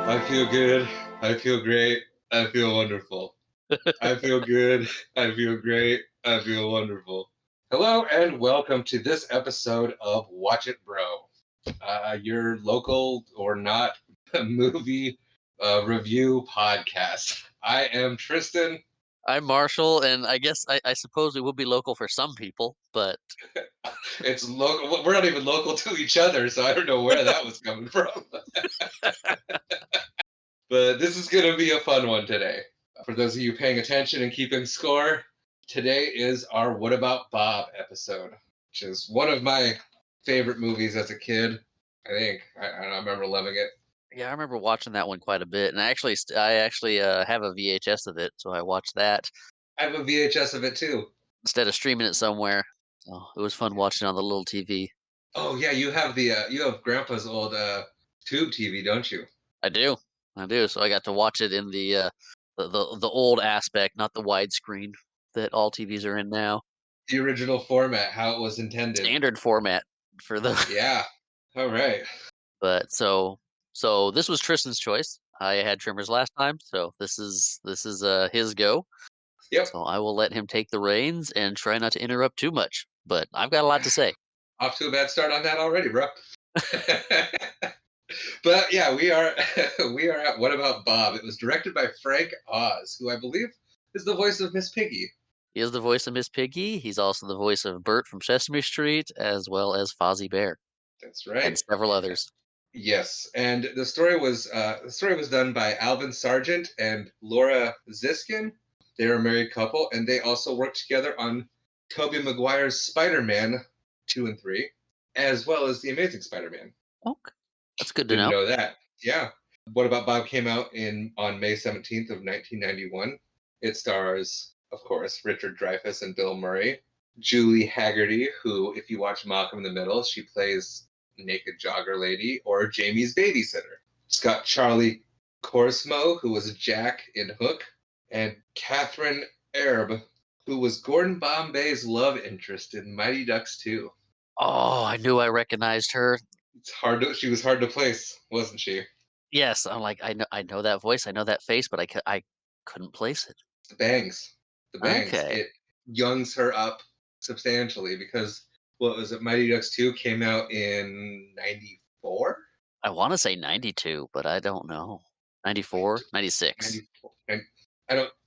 I feel good. I feel great. I feel wonderful. I feel good. I feel great. I feel wonderful. Hello and welcome to this episode of Watch It Bro, your local or not movie review podcast. I am Tristan. I'm Marshall, and I guess I suppose we will be local for some people, but It's local. We're not even local to each other, so I don't know where that was coming from. But this is going to be a fun one today. For those of you paying attention and keeping score, today is our What About Bob episode, which is one of my favorite movies as a kid. I think. I remember loving it. yeah, I remember watching that one quite a bit, and I actually have a VHS of it, so I watched that I have a VHS of it too. instead of streaming it somewhere. So it was fun watching it on the little TV. Oh yeah, you have you have Grandpa's old tube TV, don't you? I do, I do. So I got to watch it in the old aspect, not the widescreen that all TVs are in now. The original format, how it was intended. Standard format for the. Yeah. All right. But so this was Tristan's choice. I had Trimmers last time, so this is his go. Yep. So I will let him take the reins and try not to interrupt too much. But I've got a lot to say. Off to a bad start on that already, bro. But yeah, we are we are at What About Bob? It was directed by Frank Oz, who I believe is the voice of Miss Piggy. He is the voice of Miss Piggy. He's also the voice of Bert from Sesame Street, as well as Fozzie Bear That's and right. several others. Yes, and the story was done by Alvin Sargent and Laura Ziskin. They were a married couple, and they also worked together on Tobey Maguire's Spider-Man 2 and 3, as well as The Amazing Spider-Man. Okay, that's good to Didn't know. know that. Yeah. What About Bob came out on May 17th of 1991. It stars, of course, Richard Dreyfuss and Bill Murray. Julie Haggerty, who, if you watch Malcolm in the Middle, she plays Naked Jogger Lady or Jamie's babysitter. It's got Charlie Corsmo, who was Jack in Hook, and Catherine Erb, who was Gordon Bombay's love interest in Mighty Ducks 2. Oh, I knew I recognized her. She was hard to place, wasn't she? Yes, I'm like I know that voice, I know that face, but I couldn't place it. The bangs. The bangs. Okay, It youngs her up substantially because what was it? Mighty Ducks 2 came out in 94? I want to say 92, but I don't know. 94, 96. 94. And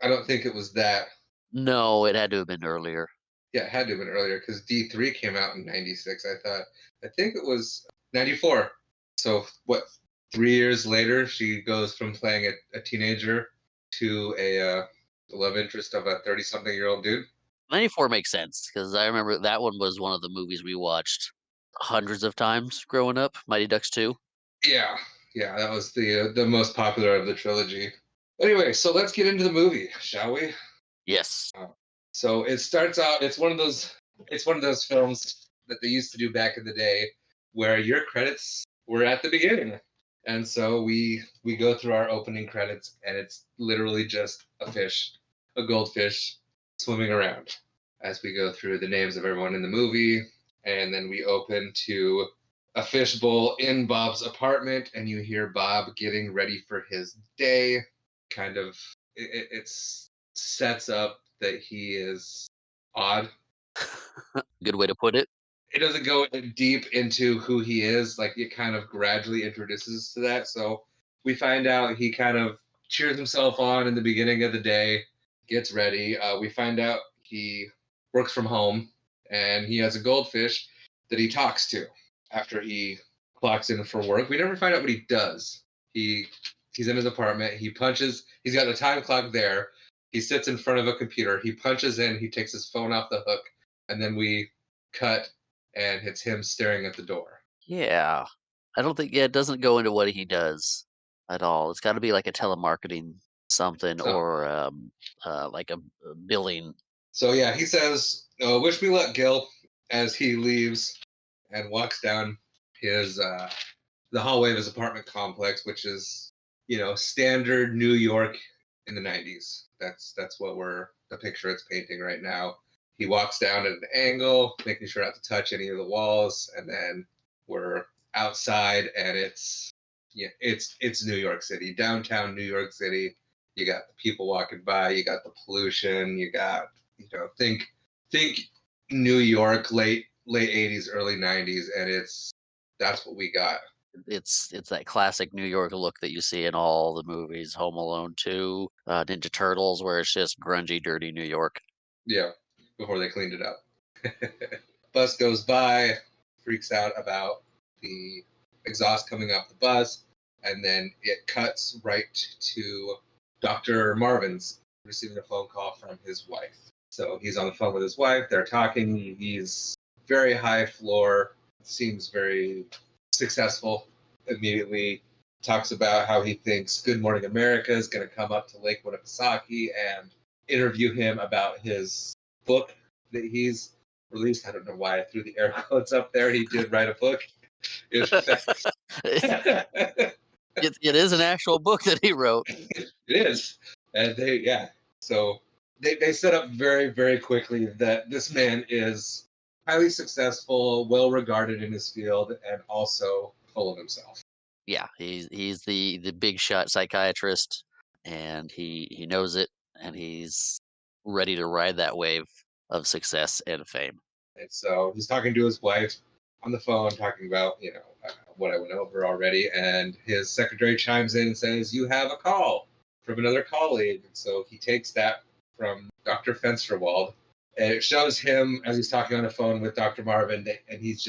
I don't think it was that. No, it had to have been earlier. Yeah, it had to have been earlier because D3 came out in 96, I think it was 94. So what, 3 years later, she goes from playing a teenager to a love interest of a 30-something-year-old dude. 94 makes sense because I remember that one was one of the movies we watched hundreds of times growing up. Mighty Ducks 2. Yeah, yeah, that was the most popular of the trilogy. Anyway, so let's get into the movie, shall we? Yes. So it starts out. It's one of those films that they used to do back in the day, where your credits were at the beginning, and so we go through our opening credits, and it's literally just a goldfish, swimming around as we go through the names of everyone in the movie, and then we open to a fishbowl in Bob's apartment, and you hear Bob getting ready for his day. Kind of, it sets up that he is odd. Good way to put it. It doesn't go deep into who he is, like it kind of gradually introduces to that. So we find out he kind of cheers himself on in the beginning of the day, gets ready. We find out he works from home and he has a goldfish that he talks to after he clocks in for work. We never find out what he does. He's in his apartment. He's got a time clock there. He sits in front of a computer. He punches in. He takes his phone off the hook. And then we cut, and it's him staring at the door. Yeah. I don't think, yeah, it doesn't go into what he does at all. It's got to be like a telemarketing something So, or like a billing. so yeah, he says, oh, "Wish me luck, Gil," as he leaves and walks down the hallway of his apartment complex, which is standard New York in the 90s. That's the picture it's painting right now. He walks down at an angle, making sure not to touch any of the walls, and then we're outside, and it's Yeah, it's New York City, downtown New York City. You got the people walking by, you got the pollution, you got, think New York late 80s, early 90s, and that's what we got. It's that classic New York look that you see in all the movies, Home Alone 2, Ninja Turtles, where it's just grungy, dirty New York. Yeah, before they cleaned it up. Bus goes by, freaks out about the exhaust coming off the bus, and then it cuts right to Dr. Marvin's receiving a phone call from his wife. So he's on the phone with his wife. They're talking. He's very high floor, seems very successful. Immediately talks about how he thinks Good Morning America is going to come up to Lake Winnipesaukee and interview him about his book that he's released. I don't know why I threw the air quotes up there. He did write a book. In fact, it It is an actual book that he wrote. is. And yeah. So they set up very, very quickly that this man is highly successful, well regarded in his field, and also full of himself. Yeah, he's the big shot psychiatrist, and he knows it, and he's ready to ride that wave of success and fame. And so he's talking to his wife on the phone, talking about, what I went over already. And his secretary chimes in and says, "You have a call from another colleague." And so he takes that from Dr. Fensterwald. And it shows him as he's talking on the phone with Dr. Marvin, and he's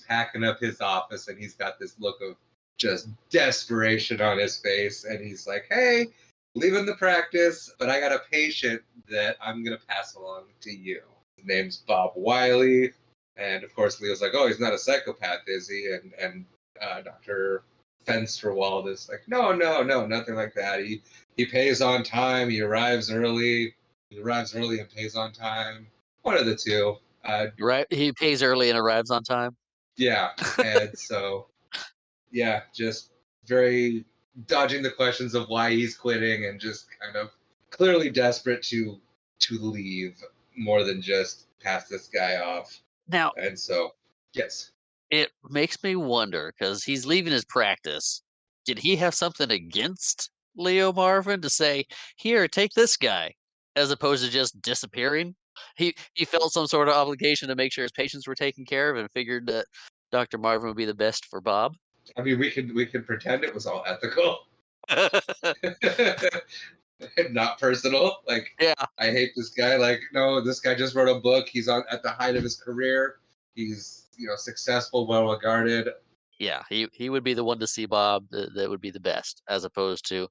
packing up his office, and he's got this look of just desperation on his face. And he's like, "Hey, leaving the practice, but I got a patient that I'm going to pass along to you. His name's Bob Wiley." And of course, Leo's like, "Oh, he's not a psychopath, is he?" And Dr. Fensterwald is like, "No, no, no, nothing like that. He pays on time. He arrives early. He arrives early and pays on time. One of the two." Right? He pays early and arrives on time. Yeah. And so, yeah, just very dodging the questions of why he's quitting, and just kind of clearly desperate to leave more than just pass this guy off. Now, And so, yes, it makes me wonder because he's leaving his practice. Did he have something against Leo Marvin to say, "Here, take this guy," as opposed to just disappearing? He felt some sort of obligation to make sure his patients were taken care of and figured that Dr. Marvin would be the best for Bob. I mean, we could pretend it was all ethical, not personal. Like, Yeah, I hate this guy. Like, no, this guy just wrote a book. He's on at the height of his career. He's successful, well regarded. yeah, he would be the one to see Bob that would be the best, as opposed to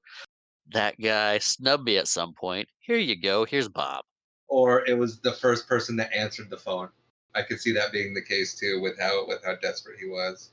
that guy snubbed me at some point. Here you go. Here's Bob. Or it was the first person that answered the phone. I could see that being the case too, with how desperate he was.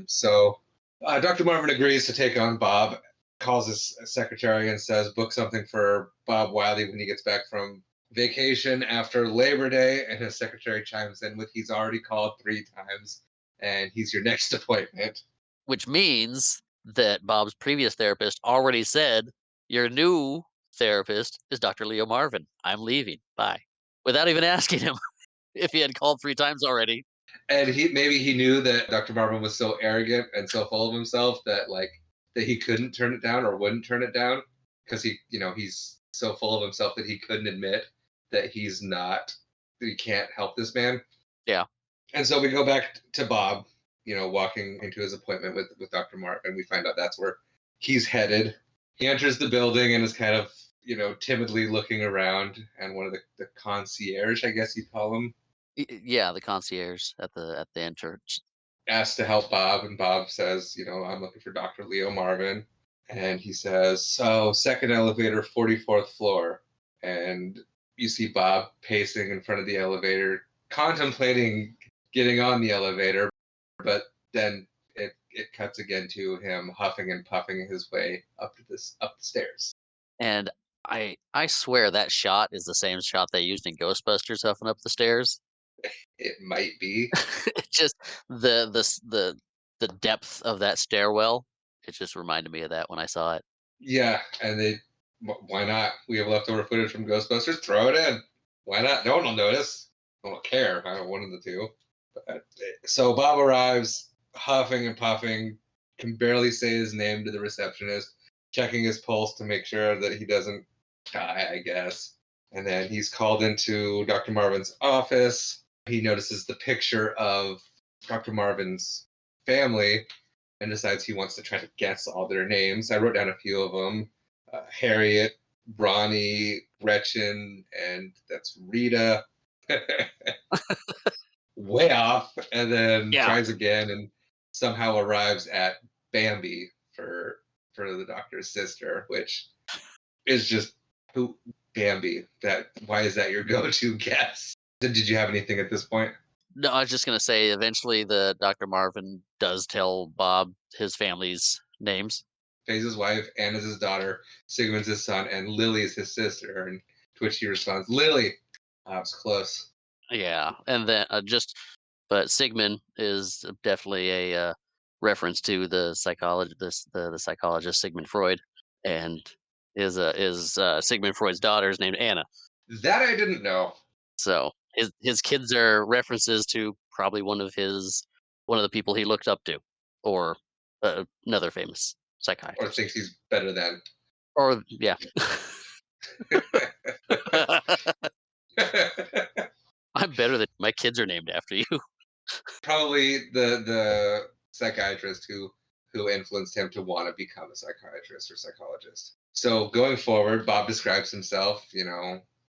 So Dr. Marvin agrees to take on Bob, calls his secretary and says, "Book something for Bob Wiley when he gets back from vacation after Labor Day." And his secretary chimes in with, "He's already called 3 times, and he's your next appointment." Which means that Bob's previous therapist already said, "Your new therapist is Dr. Leo Marvin. I'm leaving. Bye." Without even asking him if he had called 3 times already. And maybe he knew that Dr. Marvin was so arrogant and so full of himself that he couldn't turn it down or wouldn't turn it down, because he's so full of himself that he couldn't admit that he can't help this man. Yeah. And so we go back to Bob, walking into his appointment with Dr. Marvin. We find out that's where he's headed. He enters the building and is kind of, timidly looking around, and one of the concierge, I guess you'd call him, Yeah, the concierge at the entrance. asks to help Bob, and Bob says, "I'm looking for Dr. Leo Marvin." And he says, "So, second elevator, 44th floor." And you see Bob pacing in front of the elevator, contemplating getting on the elevator, but then it cuts again to him huffing and puffing his way up the stairs. And I swear that shot is the same shot they used in Ghostbusters huffing up the stairs. It might be. It just the depth of that stairwell, it just reminded me of that when I saw it. Yeah, and why not? We have leftover footage from Ghostbusters. Throw it in. Why not? No one will notice. No one will care. One of the two. So Bob arrives, huffing and puffing, can barely say his name to the receptionist, checking his pulse to make sure that he doesn't die, I guess. And then he's called into Dr. Marvin's office. He notices the picture of Dr. Marvin's family and decides he wants to try to guess all their names. I wrote down a few of them: Harriet, Bronny, Gretchen, and that's Rita. Way off, and then Yeah. tries again and somehow arrives at Bambi for the doctor's sister, which is just who Bambi. That why is that your go-to guess? Did you have anything at this point? No, I was just gonna say eventually the Dr. Marvin does tell Bob his family's names. Faye's his wife, Anna's his daughter, Sigmund's his son, and Lily is his sister. And to which he responds, "Lily." I was close. Yeah, and then but Sigmund is definitely a reference to the psychologist Sigmund Freud, and is Sigmund Freud's daughter is named Anna. That I didn't know, So his kids are references to probably one of the people he looked up to, or another famous or psychiatrist. thinks he's better than. Or yeah. I'm better than my kids are named after you. Probably the psychiatrist who influenced him to want to become a psychiatrist or psychologist. So going forward, Bob describes himself,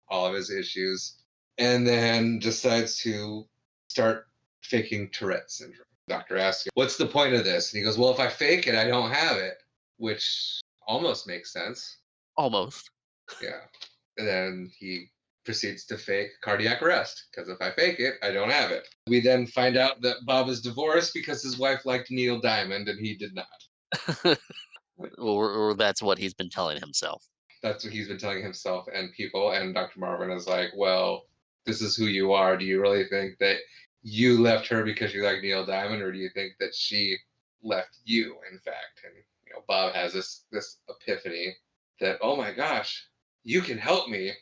all of his issues, and then decides to start faking Tourette syndrome. Doctor asks him, "What's the point of this?" And he goes, "Well, if I fake it, I don't have it," which almost makes sense. Almost. Yeah. And then he proceeds to fake cardiac arrest because if I fake it, I don't have it. We then find out that Bob is divorced because his wife liked Neil Diamond and he did not. Or that's what he's been telling himself. That's what he's been telling himself and people. And Dr. Marvin is like, well, this is who you are. Do you really think that you left her because you like Neil Diamond, or do you think that she left you, in fact? And Bob has this epiphany that, oh my gosh, you can help me,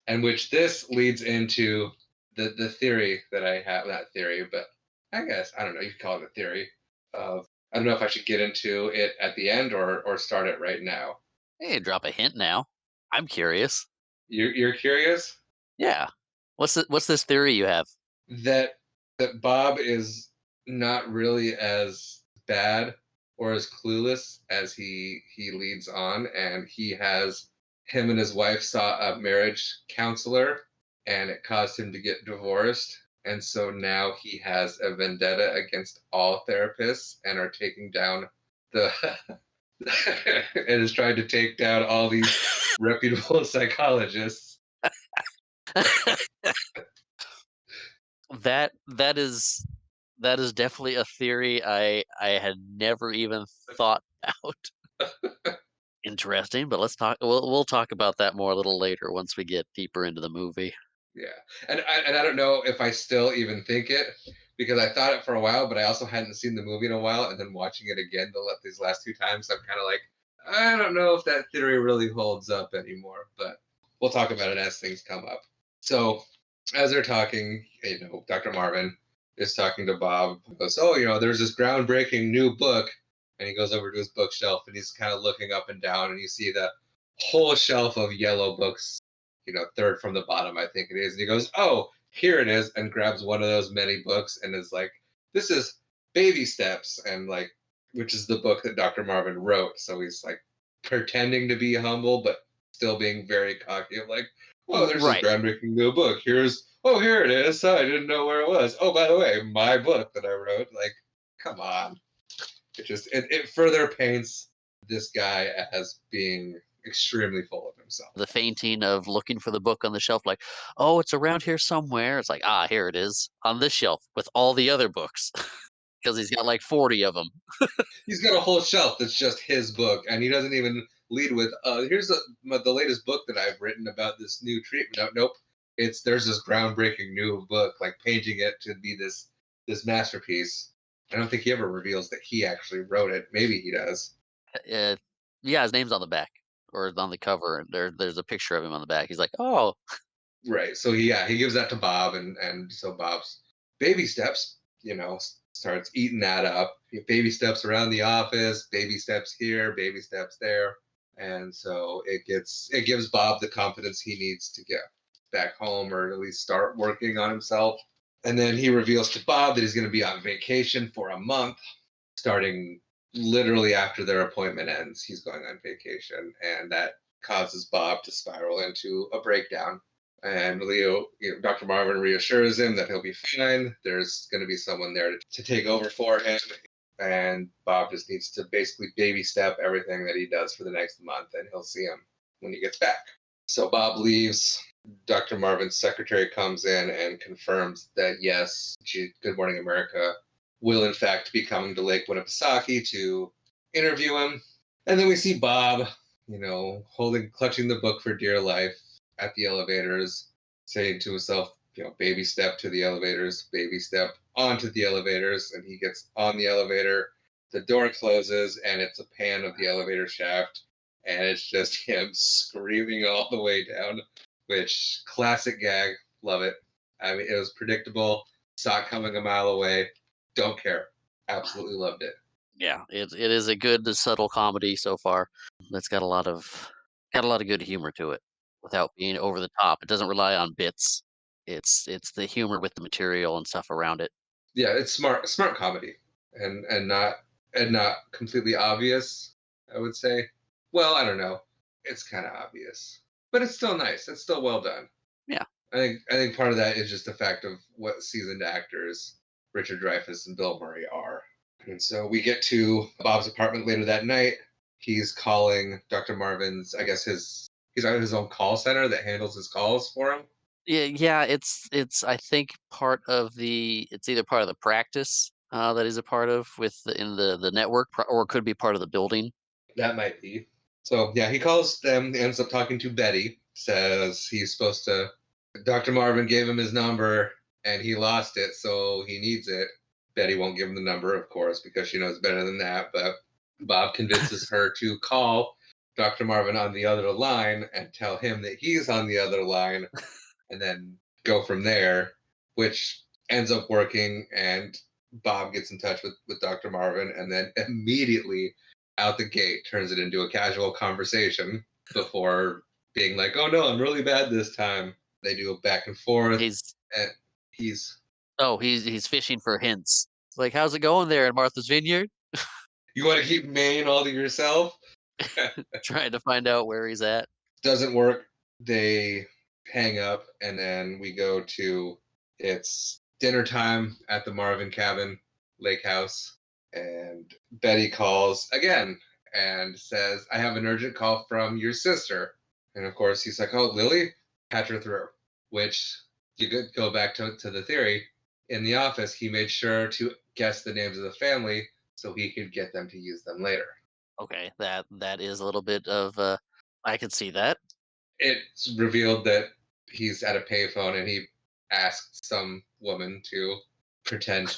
and which this leads into the theory that I have, not theory, but I guess I don't know, you could call it a theory of, I don't know if I should get into it at the end or start it right now. Hey, drop a hint now. I'm curious. You're curious Yeah. What's this theory you have? that Bob is not really as bad or as clueless as he leads on, and he has him and his wife saw a marriage counselor, and it caused him to get divorced, and so now he has a vendetta against all therapists and are taking down the and is trying to take down all these reputable psychologists. That is definitely a theory I had never even thought out. Interesting, but we'll talk about that more a little later once we get deeper into the movie. Yeah, and I don't know if I still even think it because I thought it for a while, but I also hadn't seen the movie in a while, and then watching it again these last two times, I'm kind of like, I don't know if that theory really holds up anymore. But we'll talk about it as things come up. So as they're talking, Dr. Marvin is talking to Bob. He goes, "Oh, there's this groundbreaking new book," and he goes over to his bookshelf and he's kind of looking up and down, and you see the whole shelf of yellow books, third from the bottom, I think it is. And he goes, "Oh, here it is," and grabs one of those many books and is like, "This is Baby Steps," and like, which is the book that Dr. Marvin wrote. So he's like pretending to be humble, but still being very cocky of like, "Oh, there's this Right. groundbreaking new book. Here it is. Oh, I didn't know where it was. Oh, by the way, my book that I wrote." Like, come on. It further paints this guy as being extremely full of himself. The fainting of looking for the book on the shelf, like, oh, it's around here somewhere. It's like, ah, here it is on this shelf with all the other books because he's got like 40 of them. He's got a whole shelf that's just his book, and he doesn't even lead with, "Here's the latest book that I've written about this new treatment." No, nope, there's this groundbreaking new book, like painting it to be this masterpiece. I don't think he ever reveals that he actually wrote it. Maybe he does. Uh, yeah, his name's on the back or on the cover, and there's a picture of him on the back. He's like, oh, Right. So he gives that to Bob, and so Bob's baby steps. starts eating that up. Baby steps around the office, baby steps here, baby steps there, and so it gives Bob the confidence he needs to get back home or at least start working on himself. And then he reveals to Bob that he's going to be on vacation for a month, starting literally after their appointment ends. He's going on vacation, and that causes Bob to spiral into a breakdown. And Dr. Marvin reassures him that he'll be fine. There's going to be someone there to take over for him. And Bob just needs to basically baby step everything that he does for the next month, and he'll see him when he gets back. So Bob leaves. Dr. Marvin's secretary comes in and confirms that yes, Good Morning America will in fact be coming to Lake Winnipesaukee to interview him. And then we see Bob, clutching the book for dear life at the elevators, saying to himself, baby step to the elevators, baby step onto the elevators. And he gets on the elevator, the door closes, and it's a pan of the elevator shaft. And it's just him screaming all the way down, which classic gag. Love it. I mean, it was predictable. Saw it coming a mile away. Don't care. Absolutely loved it. Yeah, it is a good subtle comedy so far. That's got a lot of good humor to it without being over the top. It doesn't rely on bits. It's the humor with the material and stuff around it. Yeah, it's smart comedy, and not completely obvious. I would say. Well, I don't know. It's kind of obvious, but it's still nice. It's still well done. Yeah. I think part of that is just the fact of what seasoned actors Richard Dreyfuss and Bill Murray are. And so we get to Bob's apartment later that night. He's calling Dr. Marvin's, I guess he's on his own call center that handles his calls for him. Yeah, it's I think it's either part of the practice that he's a part of in the network, or it could be part of the building. That might be. So yeah, he calls them, ends up talking to Betty, says he's supposed to Dr. Marvin gave him his number and he lost it, so he needs it. Betty won't give him the number, of course, because she knows better than that, but Bob convinces her to call Dr. Marvin on the other line and tell him that he's on the other line and then go from there, which ends up working. And Bob gets in touch with Dr. Marvin and then immediately out the gate turns it into a casual conversation before being like, oh no, I'm really bad this time. They do a back and forth, He's and he's he's fishing for hints. It's like, how's it going there in Martha's Vineyard? you want to keep Maine all to yourself? Trying to find out where he's at. Doesn't work. They hang up, and then we go to it's dinner time at the Marvin Cabin Lake House, and Betty calls again and says, "I have an urgent call from your sister." And of course, he's like, "Oh, Lily, patch her through." Which you could go back to the theory. In the office, he made sure to guess the names of the family so he could get them to use them later. Okay, that is a little bit of I could see that. It's revealed that he's at a payphone and he asked some woman to pretend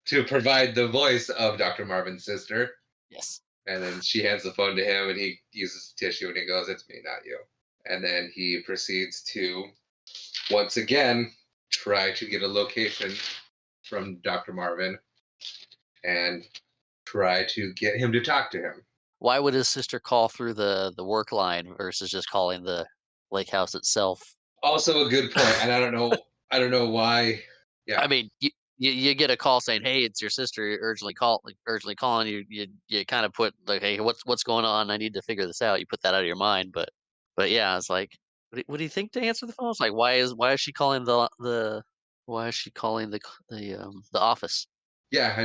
to provide the voice of Dr. Marvin's sister, Yes. and then she hands the phone to him and he uses tissue and he goes, "It's me, not you." And then he proceeds to once again try to get a location from Dr. Marvin and try to get him to talk to him. Why would his sister call through the work line versus just calling the lake house itself? Also a good point, and I don't know why. I Yeah, mean, you get a call saying, "Hey, it's your sister urgently calling you." You kind of put like, "Hey, what's going on? I need to figure this out." You put that out of your mind, but yeah, it's like, what do you think to answer the phone? It's like, why is she calling why is she calling the office? yeah, I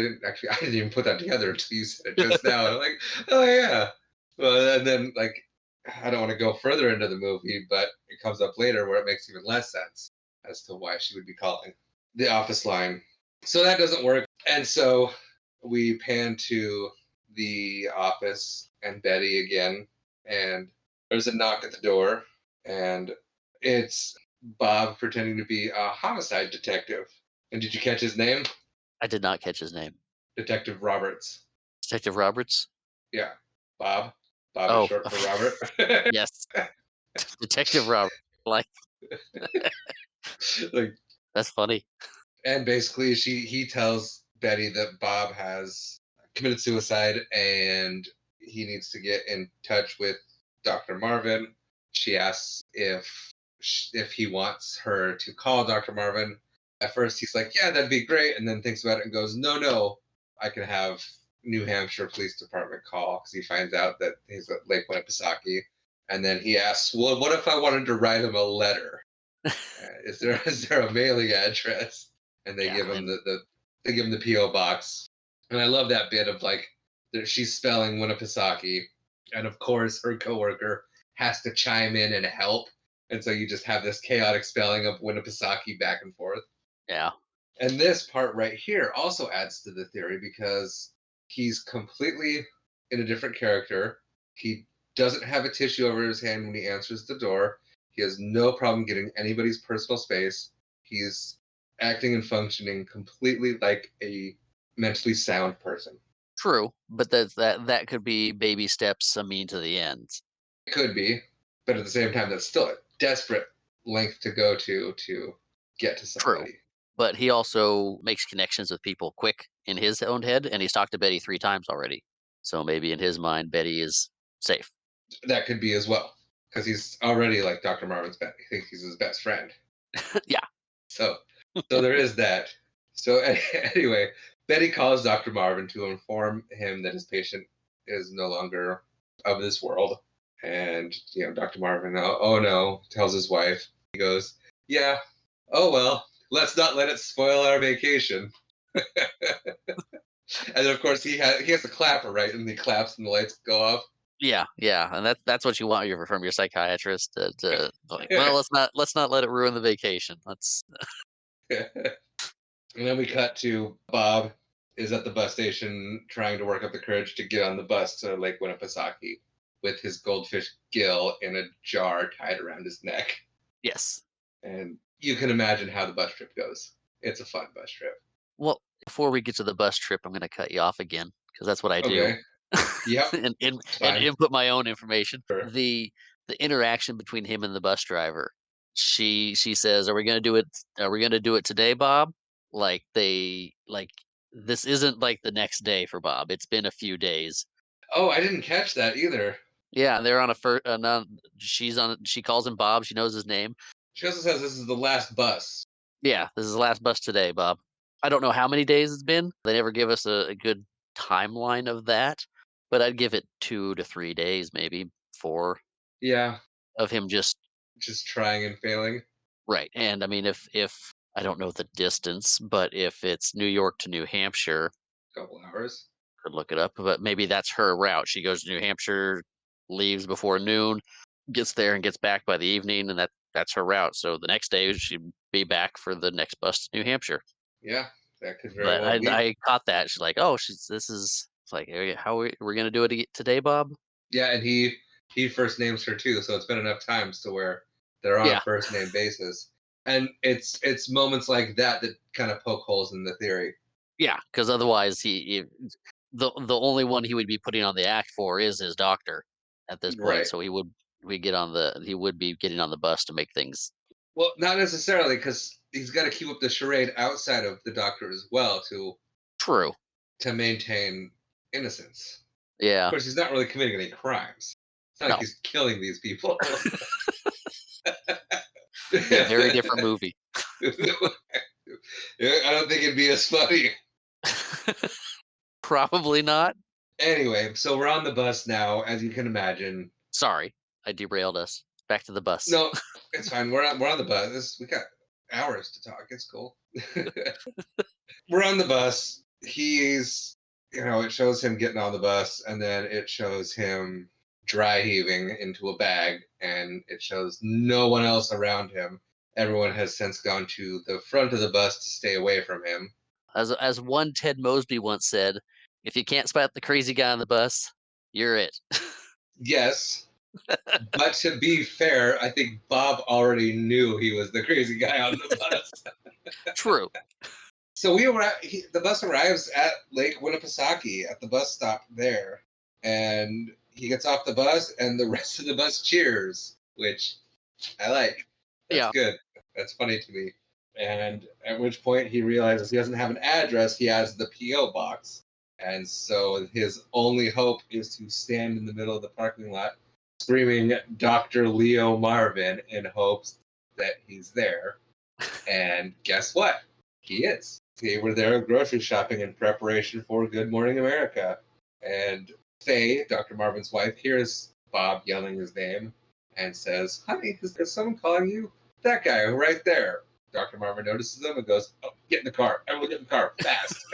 didn't even put that together until you said it just now. I'm like, oh yeah. Well, and then like, I don't want to go further into the movie, but it comes up later where it makes even less sense as to why she would be calling the office line. So that doesn't work. And so we pan to the office and Betty again, and there's a knock at the door, and it's Bob pretending to be a homicide detective. And did you catch his name? I did not catch his name. Detective Roberts. Detective Roberts. Yeah, Bob. Bob is Oh, short for Robert. yes, Detective Robert. Like, like, that's funny. and basically, he tells Betty that Bob has committed suicide and he needs to get in touch with Dr. Marvin. She asks if he wants her to call Dr. Marvin. At first, he's like, "Yeah, that'd be great," and then thinks about it and goes, "No, no, I can have New Hampshire Police Department call," because he finds out that he's at Lake Winnipesaukee. And then he asks, "Well, what if I wanted to write him a letter? Is there a mailing address?" And they Yeah, give him and they give him the PO box. And I love that bit of like that she's spelling Winnipesaukee, and of course her coworker has to chime in and help, and so you just have this chaotic spelling of Winnipesaukee back and forth. yeah, And this part right here also adds to the theory because he's completely in a different character. He doesn't have a tissue over his hand when he answers the door. He has no problem getting anybody's personal space. He's acting and functioning completely like a mentally sound person. true. But that could be baby steps, a mean to the end. It could be, but at the same time, that's still a desperate length to go to get to True. somebody. But he also makes connections with people quick in his own head, and he's talked to Betty 3 times already. So maybe in his mind, Betty is safe. That could be as well, because he's already like Dr. Marvin's best. He thinks he's his best friend. Yeah. So, so there is that. So anyway, Betty calls Dr. Marvin to inform him that his patient is no longer of this world. And Dr. Marvin, oh no, tells his wife. He goes, "Yeah, oh well, let's not let it spoil our vacation." And then of course he has a clapper, right? And he claps and the lights go off. Yeah, yeah, and that's what you want from your psychiatrist to like, well, let's not let it ruin the vacation. Let's And then we cut to Bob is at the bus station trying to work up the courage to get on the bus to Lake Winnipesaukee with his goldfish gill in a jar tied around his neck. yes. And you can imagine how the bus trip goes. It's a fun bus trip. Well, before we get to the bus trip, I'm going to cut you off again because that's what I do, Okay. Yep. It's and fine. input my own information. Sure. The interaction between him and the bus driver. She says, "Are we going to do it? Are we going to do it today, Bob?" Like this isn't like the next day for Bob. It's been a few days. Oh, I didn't catch that either. Yeah, they're on a first. She's on. She calls him Bob. She knows his name. She also says this is the last bus. Yeah, this is the last bus today, Bob. I don't know how many days it's been. They never give us a good timeline of that, but I'd give it 2 to 3 days, maybe 4 Yeah, of him just just trying and failing. right. And I mean, if I don't know the distance, but if it's New York to New Hampshire, A couple hours. could look it up. But maybe that's her route. She goes to New Hampshire, leaves before noon, gets there and gets back by the evening, and that's her route. So the next day she'd be back for the next bus to New Hampshire. Yeah, that could very But well be. I caught that. She's like, "Oh, she's this is." It's like, "Hey, how we're gonna do it today, Bob?" Yeah, and he first names her too, so it's been enough times to where they're on a Yeah, first name basis. And it's moments like that that kind of poke holes in the theory. yeah. Because otherwise, the only one he would be putting on the act for is his doctor at this point. Right. So he would be getting on the bus to make things Well, not necessarily, because he's got to keep up the charade outside of the doctor as well true. to maintain innocence. Of Yeah, course, he's not really committing any crimes. It's not like no, he's killing these people. a very different movie. Yeah, I don't think it'd be as funny. Probably not. Anyway, so we're on the bus now, as you can imagine. Sorry, I derailed us. Back to the bus. No, it's fine. We're on the bus. We got hours to talk. It's cool. We're on the bus. It shows him getting on the bus, and then it shows him dry heaving into a bag, and it shows no one else around him. Everyone has since gone to the front of the bus to stay away from him. As one Ted Mosby once said, "If you can't spot the crazy guy on the bus, you're it." Yes, but to be fair, I think Bob already knew he was the crazy guy on the bus. True. So the bus arrives at Lake Winnipesaukee at the bus stop there, and he gets off the bus, and the rest of the bus cheers, which I like. That's Yeah. good. That's funny to me. And at which point he realizes he doesn't have an address, he has the P.O. box. And so his only hope is to stand in the middle of the parking lot screaming Dr. Leo Marvin in hopes that he's there. And guess what? He is. They were there grocery shopping in preparation for Good Morning America. And Faye, Dr. Marvin's wife, hears Bob yelling his name and says, "Honey, is someone calling you? That guy right there." Dr. Marvin notices him and goes, "Oh, get in the car. Everyone get in the car, fast."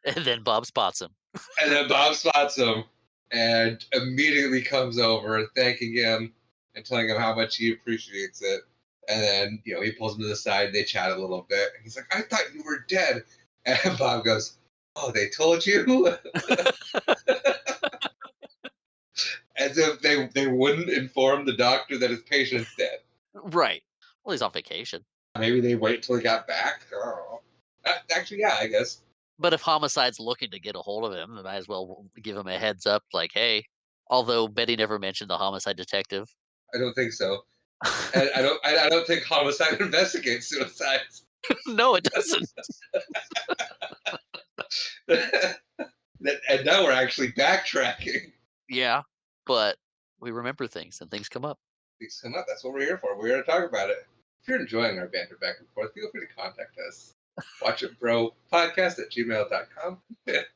And then Bob spots him. And then Bob spots him and immediately comes over, thanking him and telling him how much he appreciates it. And then, he pulls him to the side. They chat a little bit. And he's like, "I thought you were dead." And Bob goes, "Oh, they told you?" As if they wouldn't inform the doctor that his patient's dead. Right. Well, he's on vacation. Maybe they wait till he got back. I don't know. Actually, yeah, I guess. But if Homicide's looking to get a hold of him, they might as well give him a heads up, like, hey, although Betty never mentioned the homicide detective. I don't think so. And I don't think homicide investigates suicides. No, it doesn't. And now we're actually backtracking. Yeah, but we remember things and things come up. Things come up. That's what we're here for. We're here to talk about it. If you're enjoying our banter back and forth, feel free to contact us. Watch it, bro. Podcast at gmail.com. That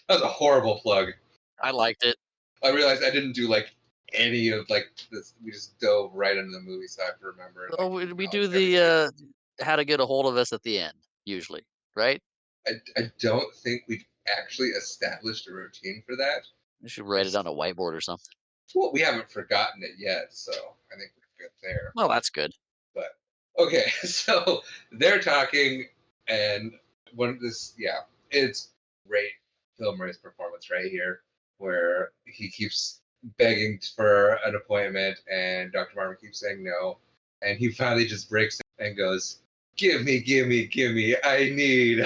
was a horrible plug. I liked it. I realized I didn't do any of this. We just dove right into the movie, so I have to remember. Oh, we do the how to get a hold of us at the end, usually, right? I don't think we've actually established a routine for that. We should write it on a whiteboard or something. Well, we haven't forgotten it yet, so I think we're good there. Well, that's good. But okay, so they're talking, and it's great Bill Murray's performance right here, where he keeps begging for an appointment, and Dr. Marvin keeps saying no, and he finally just breaks down and goes, "Give me, give me, give me! I need."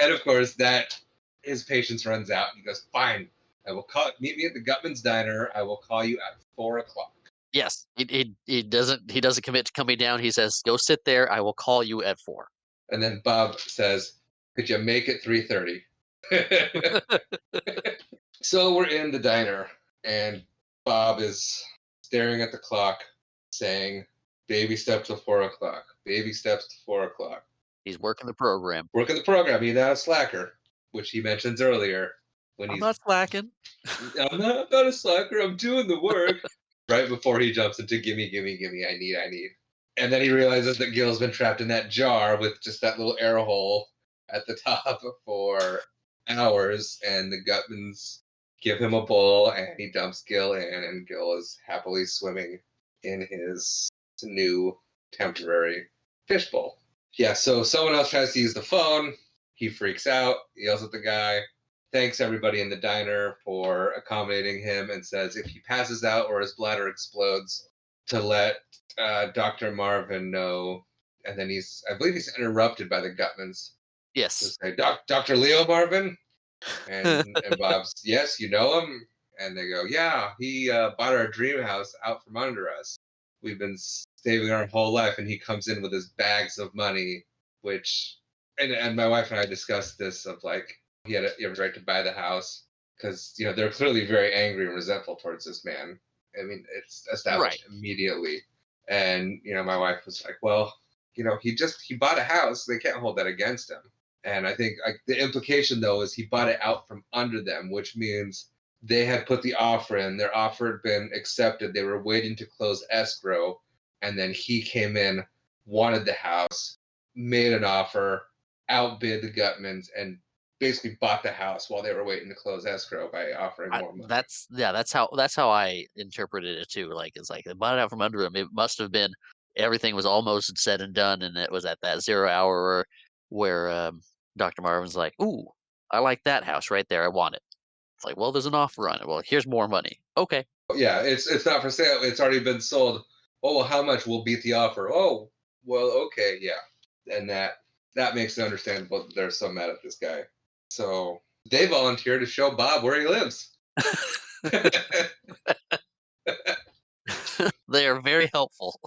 And of course, that his patience runs out, and he goes, "Fine, I will meet me at the Gutman's Diner. I will call you at 4:00." Yes, he doesn't commit to coming down. He says, "Go sit there. I will call you at 4." And then Bob says, "Could you make it 3:30?" So we're in the diner, and Bob is staring at the clock, saying, "Baby steps to 4:00. Baby steps to 4:00." He's working the program. Working the program. He's not a slacker, which he mentions earlier. When I'm not slacking. I'm not a slacker. I'm doing the work. Right before he jumps into "Gimme, gimme, gimme! I need." And then he realizes that Gil's been trapped in that jar with just that little air hole at the top for hours, and the Gutmans give him a bowl, and he dumps Gil in, and Gil is happily swimming in his new temporary fishbowl. Yeah, so someone else tries to use the phone. He freaks out, yells at the guy, thanks everybody in the diner for accommodating him, and says if he passes out or his bladder explodes, to let Dr. Marvin know. And then I believe he's interrupted by the Gutmans. Yes. Say, Dr. Leo Marvin? And Bob's, "Yes, you know him?" And they go, "Yeah, he bought our dream house out from under us. We've been saving our whole life." And he comes in with his bags of money, which, and my wife and I discussed this of he had a right to buy the house because, they're clearly very angry and resentful towards this man. I mean, it's established immediately. And, my wife was like, "Well, he bought a house. They can't hold that against him." And I think the implication, though, is he bought it out from under them, which means they had put the offer in. Their offer had been accepted. They were waiting to close escrow. And then he came in, wanted the house, made an offer, outbid the Gutmans, and basically bought the house while they were waiting to close escrow by offering more money. That's how I interpreted it too. It's like they bought it out from under him. It must have been everything was almost said and done, and it was at that 0 hour where Dr. Marvin's like, "Ooh, I like that house right there. I want it." It's like, well, there's an offer on it. Well, here's more money. Okay. Yeah, it's not for sale. It's already been sold. "Oh, well, how much will beat the offer?" "Oh, well, okay, yeah." And that makes it understandable that they're so mad at this guy. So they volunteer to show Bob where he lives. They are very helpful.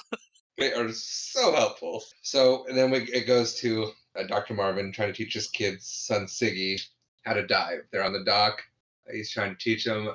They are so helpful. So and then it goes to Dr. Marvin trying to teach his kid's son Siggy how to dive. They're on the dock. He's trying to teach him.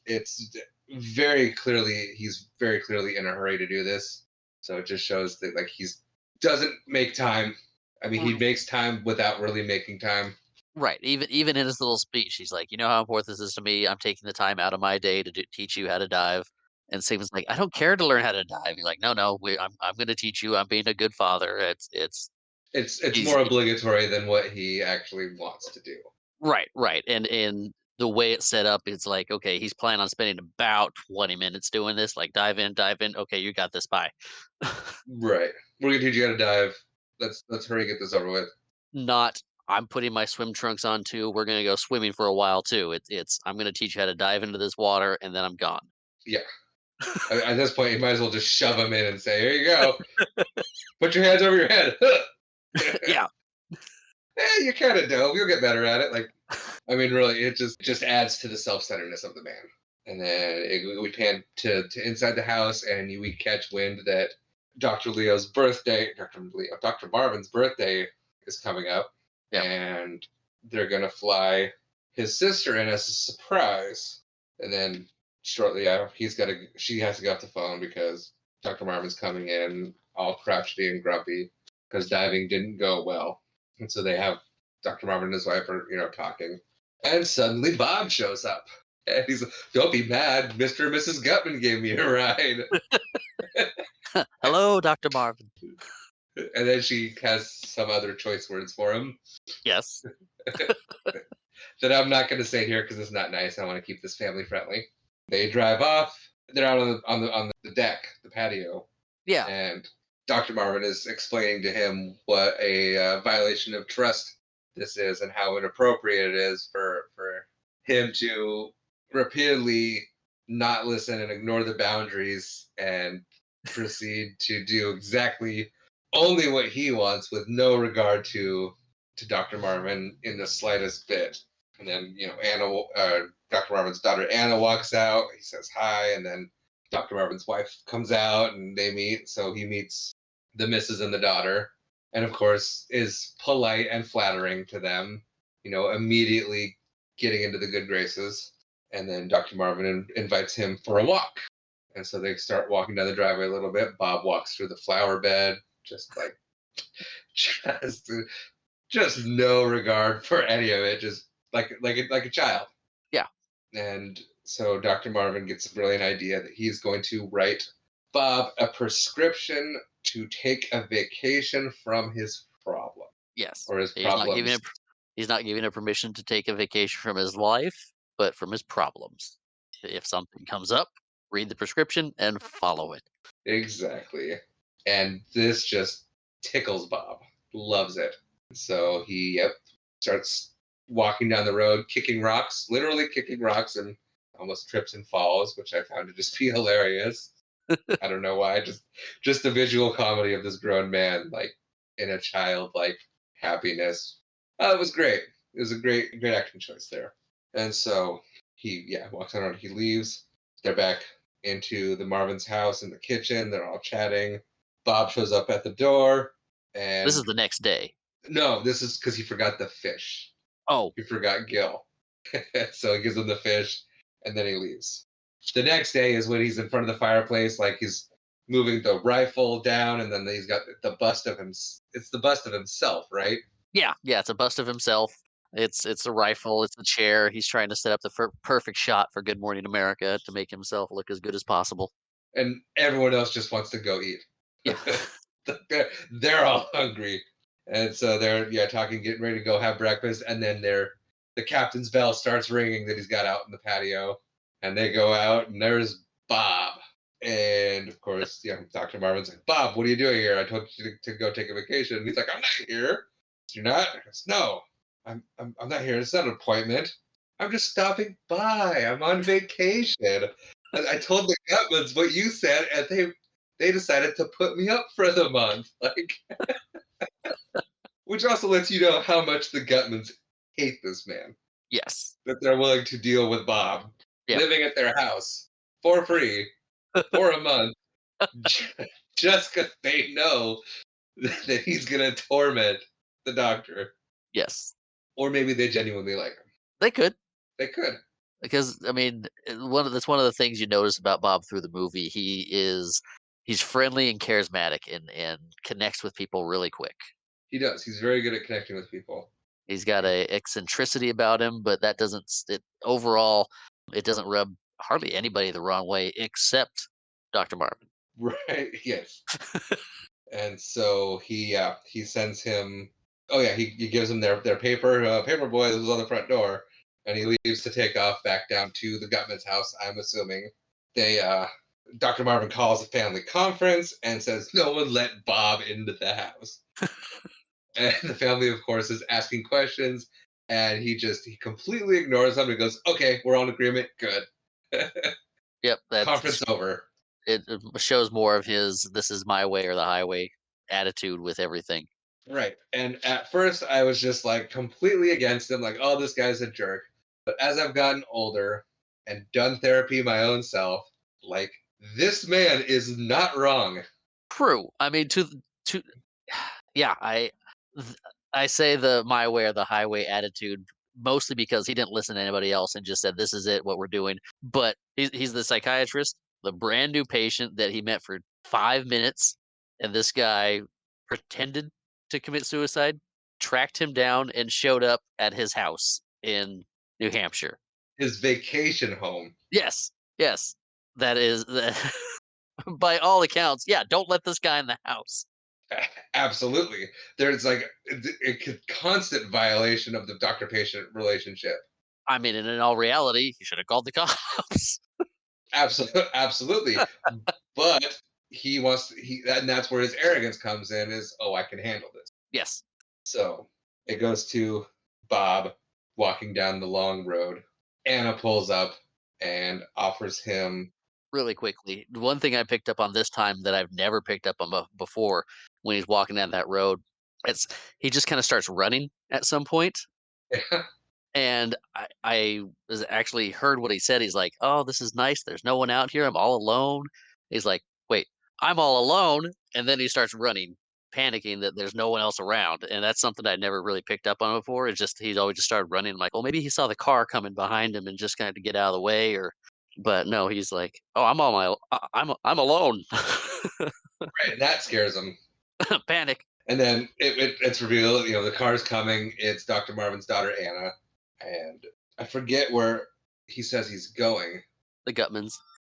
It's very clearly he's very clearly in a hurry to do this. So it just shows that like he's doesn't make time. I mean, he Mm, makes time without really making time. right. Even in his little speech, he's like, "You know how important this is to me. I'm taking the time out of my day to teach you how to dive." And Saban's like, "I don't care to learn how to dive." He's like, "No, no, I'm going to teach you. I'm being a good father." It's He's more obligatory than what he actually wants to do. right, right. And the way it's set up, it's like, okay, he's planning on spending about 20 minutes doing this. Like, dive in, dive in. Okay, you got this. Bye. Right. We're gonna teach you how to dive. Let's hurry and get this over with. Not, I'm putting my swim trunks on too. We're gonna go swimming for a while too. It's I'm gonna teach you how to dive into this water, and then I'm gone. Yeah. At this point, you might as well just shove him in and say, "Here you go. Put your hands over your head." Yeah. You kind of dove. You'll get better at it. Like, I mean, really, it just adds to the self-centeredness of the man. And then we pan to inside the house, and we catch wind that Dr. Marvin's birthday is coming up, Yep. and they're gonna fly his sister in as a surprise. And then shortly after, she has to get off the phone because Dr. Marvin's coming in all crotchety and grumpy because diving didn't go well. And so they have Dr. Marvin and his wife are, talking. And suddenly Bob shows up. And he's like, "Don't be mad. Mr. and Mrs. Gutman gave me a ride." Hello, Dr. Marvin. And then she has some other choice words for him Yes. that I'm not going to say here because it's not nice. I want to keep this family friendly. They drive off. They're out on the deck, the patio, Yeah. and Dr. Marvin is explaining to him what a violation of trust this is and how inappropriate it is for him to repeatedly not listen and ignore the boundaries and proceed to do exactly only what he wants with no regard to Dr. Marvin in the slightest bit. And then Dr. Marvin's daughter Anna walks out. He says hi, and then Dr. Marvin's wife comes out, and they meet. So he meets the missus and the daughter, and of course is polite and flattering to them. Immediately getting into the good graces. And then Dr. Marvin invites him for a walk. And so they start walking down the driveway a little bit. Bob walks through the flower bed, just like just just no regard for any of it, just like a child. Yeah. And so Dr. Marvin gets a brilliant idea that he's going to write Bob a prescription to take a vacation from his problem Yes. or his He's not problems. he's not giving a permission to take a vacation from his life, but from his problems. If something comes up, read the prescription and follow it. Exactly. And this just tickles Bob. Loves it. So he, starts walking down the road, kicking rocks, literally kicking rocks, and almost trips and falls, which I found to just be hilarious. I don't know why. Just the visual comedy of this grown man, like in a childlike happiness. It was great. It was a great acting choice there. And so he, walks on. He leaves. They're back into the Marvin's house in the kitchen. They're all chatting. Bob shows up at the door, This is and the next day. no, this is because he forgot the fish. Oh, He forgot Gil. So he gives him the fish, and then he leaves. The next day is when he's in front of the fireplace, like he's moving the rifle down, and then he's got the bust of him. It's the bust of himself, right? yeah, yeah, it's a bust of himself. It's a rifle, it's a chair. He's trying to set up the perfect shot for Good Morning America to make himself look as good as possible. And everyone else just wants to go eat. Yeah. they're all hungry, and so they're talking, getting ready to go have breakfast, and then the captain's bell starts ringing that he's got out in the patio, and they go out, and there's Bob, and of course, Dr. Marvin's like, "Bob, what are you doing here? I told you to go take a vacation." And he's like, "I'm not here." "You're not?" He goes, "No, I'm not here. It's not an appointment. I'm just stopping by. I'm on vacation. I told the Gutmans what you said, and they decided to put me up for the month." Like, which also lets you know how much the Gutmans hate this man. Yes. That they're willing to deal with Bob Yep. living at their house for free for a month just because they know that he's gonna torment the doctor, Yes, or maybe they genuinely like him. they could. They could. Because I mean, one of the things you notice about Bob through the movie. He's friendly and charismatic and connects with people really quick. He does. He's very good at connecting with people. He's got a eccentricity about him, but that doesn't it overall it doesn't rub hardly anybody the wrong way except Dr. Marvin. Right. Yes. And so he sends him. Oh yeah, he gives him their paper. Paper boy that was on the front door, and he leaves to take off back down to the Gutman's house. I'm assuming they. Dr. Marvin calls a family conference and says no one let Bob into the house. And the family, of course, is asking questions, and he completely ignores them and goes, "Okay, we're on agreement. Good. Yep, Conference over." it shows more of his "this is my way or the highway" attitude with everything. Right. And at first, I was just like completely against him, like, "Oh, this guy's a jerk." But as I've gotten older and done therapy my own self, like, this man is not wrong. True. I mean, to yeah, th- I say the my way or the highway attitude mostly because he didn't listen to anybody else and just said this is it what we're doing. But he's the psychiatrist, the brand new patient that he met for 5 minutes, and this guy pretended to commit suicide, tracked him down, and showed up at his house in New Hampshire. His vacation home. Yes, yes, that is by all accounts. Yeah, don't let this guy in the house. Absolutely. There's like a constant violation of the doctor patient relationship. I mean, and in all reality, he should have called the cops. Absolutely, absolutely. But and that's where his arrogance comes in. Is, oh, I can handle this. Yes, So it goes to Bob walking down the long road. Anna pulls up and offers him. really quickly. One thing I picked up on this time that I've never picked up on before when he's walking down that road, it's he just kind of starts running at some point, and I was actually heard what he said. He's like, "Oh, this is nice. There's no one out here. I'm all alone." He's like, "Wait, I'm all alone," and then he starts running, panicking that there's no one else around, and that's something I'd never really picked up on before. It's just he'd always just started running. I'm like, well, maybe he saw the car coming behind him and just kind of to get out of the way, or. But no, he's like, "Oh, I'm on my, I'm alone." Right, and that scares him. Panic. And then it's revealed, the car's coming. It's Dr. Marvin's daughter, Anna. And I forget where he says he's going. The Gutmans.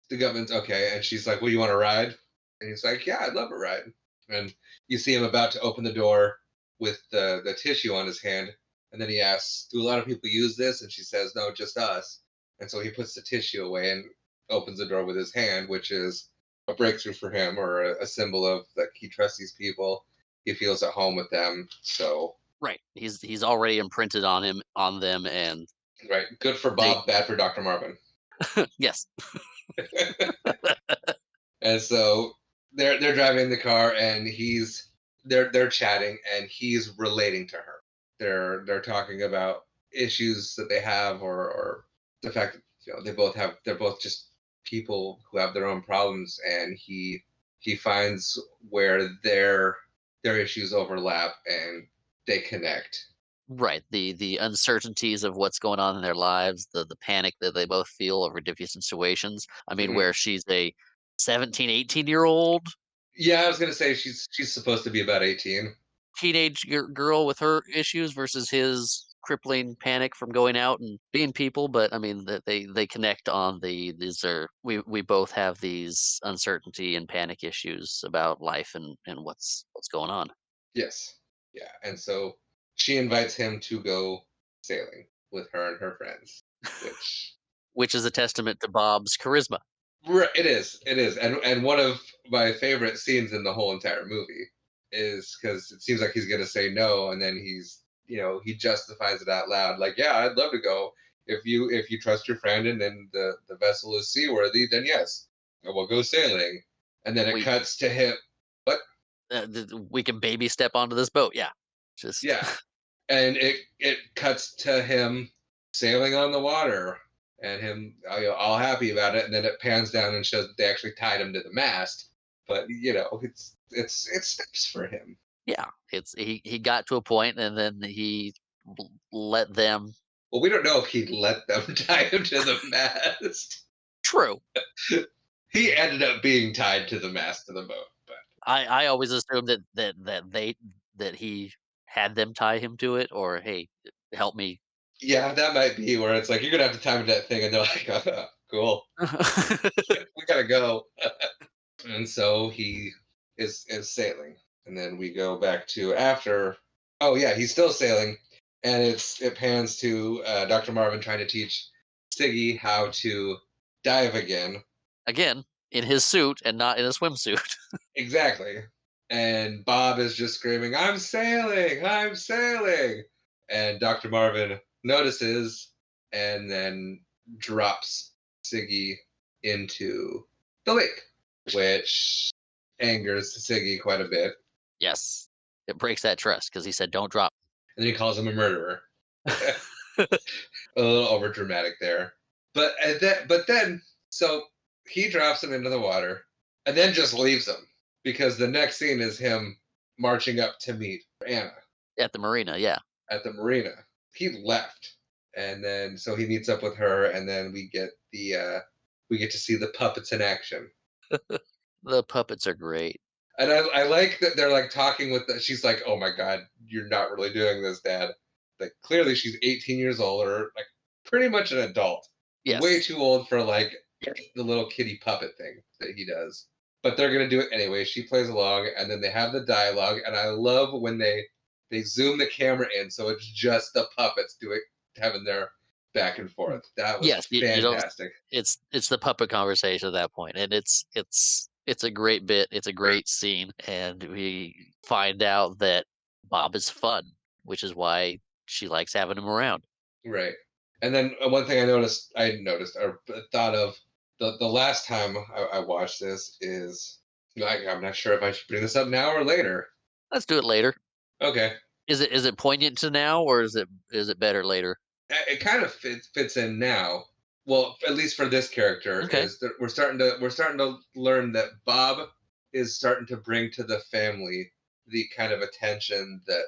The Gutman's okay. And she's like, well, you want to ride? And he's like, yeah, I'd love a ride. And you see him about to open the door with the tissue on his hand. And then he asks, do a lot of people use this? And she says, no, just us. And so he puts the tissue away and opens the door with his hand, which is a breakthrough for him, or a symbol of that he trusts these people. He feels at home with them. So, Right. He's already imprinted on them, and right, good for they. Bob, bad for Dr. Marvin. Yes. And so they're driving the car, and they're chatting, and he's relating to her. They're talking about issues that they have, or the fact that they're both just people who have their own problems, and he finds where their issues overlap and they connect. Right. The uncertainties of what's going on in their lives, the panic that they both feel over different situations. I mean, Mhm. where she's a 17, 18-year-old Yeah, I was gonna say she's supposed to be about 18. teenage girl with her issues versus his crippling panic from going out and being people. But I mean that they connect on these are we both have these uncertainty and panic issues about life and what's going on. Yes. Yeah. And so she invites him to go sailing with her and her friends, which Which is a testament to Bob's charisma. it is. It is. And one of my favorite scenes in the whole entire movie is because it seems like he's gonna say no, and then he justifies it out loud, like, yeah, I'd love to go. If you trust your friend and then the vessel is seaworthy, then yes, we'll go sailing. And then it We cuts to him. What? we can baby step onto this boat. Yeah, just Yeah. And it cuts to him sailing on the water, and him all happy about it, and then it pans down and shows that they actually tied him to the mast. but it's steps for him. Yeah, it's he got to a point, and then he let them. Well, we don't know if he let them tie him to the mast. True. He ended up being tied to the mast of the boat, but I always assumed that he had them tie him to it, or hey, help me. yeah, that might be where it's like you're gonna have to time into that thing, and they're like, "Cool, we gotta go." And so he is sailing, and then we go back to after. Oh yeah, he's still sailing, and it pans to Dr. Marvin trying to teach Siggy how to dive again. Again, in his suit and not in a swimsuit. Exactly. And Bob is just screaming, "I'm sailing! I'm sailing!" And Dr. Marvin notices and then drops Siggy into the lake, which angers Siggy quite a bit. Yes, it breaks that trust because he said, "Don't drop." And then he calls him a murderer. A little over dramatic there. But then, so he drops him into the water and then just leaves him because the next scene is him marching up to meet Anna At the marina. Yeah, at the marina. He left, and then so he meets up with her, and then we get to see the puppets in action. the puppets are great. And I like that they're like talking with she's like, "Oh my god, you're not really doing this, Dad." Like clearly she's 18 years old or like pretty much an adult. Way Yes, too old for like the little kitty puppet thing that he does. But they're gonna do it anyway. She plays along and then they have the dialogue and I love when they zoom the camera in so it's just the puppets doing having their back and forth. That was yes. You don't. fantastic. It's the puppet conversation at that point, and it's a great bit. It's a great scene, and we find out that Bob is fun, which is why she likes having him around. Right. And then one thing I noticed or thought of the last time I watched this is like I'm not sure if I should bring this up now or later. Let's do it later. Okay, Is it poignant to now, or is it better later? it kind of fits in now. Well, at least for this character, Okay. is that we're starting to learn that Bob is starting to bring to the family the kind of attention that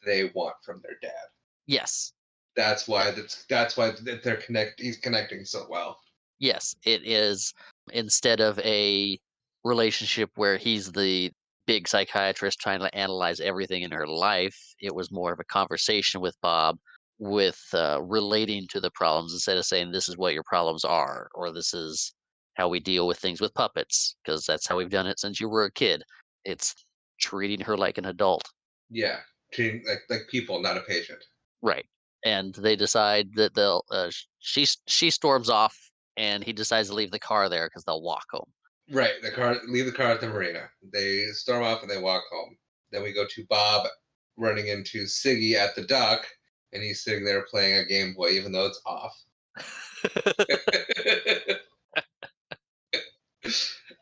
they want from their dad. Yes. That's why that they're connect. He's connecting so well. Yes, it is. Instead of a relationship where he's the big psychiatrist trying to analyze everything in her life, it was more of a conversation with Bob, with relating to the problems instead of saying, "This is what your problems are," or "This is how we deal with things with puppets," because that's how we've done it since you were a kid. It's treating her like an adult. Yeah, treating like people, not a patient. Right. And they decide that she storms off, and he decides to leave the car there because they'll walk home. Right, leave the car at the marina. They storm off and they walk home. Then we go to Bob running into Siggy at the dock, and he's sitting there playing a Game Boy, even though it's off.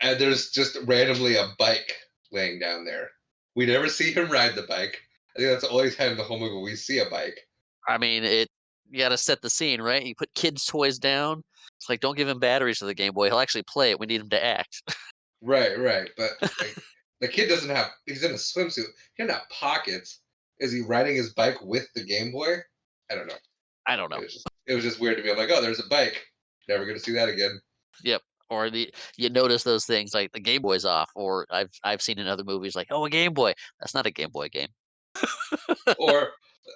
And there's just randomly a bike laying down there. We never see him ride the bike. I think that's the only time in the whole movie we see a bike. I mean, you gotta set the scene, right? You put kids' toys down. It's like, don't give him batteries for the Game Boy. He'll actually play it. We need him to act. Right, right. But like the kid doesn't have he's in a swimsuit. He doesn't have pockets. Is he riding his bike with the Game Boy? I don't know. I don't It know. was just weird to me. I'm like, oh, there's a bike. Never gonna see that again. Yep. Or you notice those things like the Game Boy's off, or I've seen in other movies like, oh, a Game Boy. That's not a Game Boy game. Or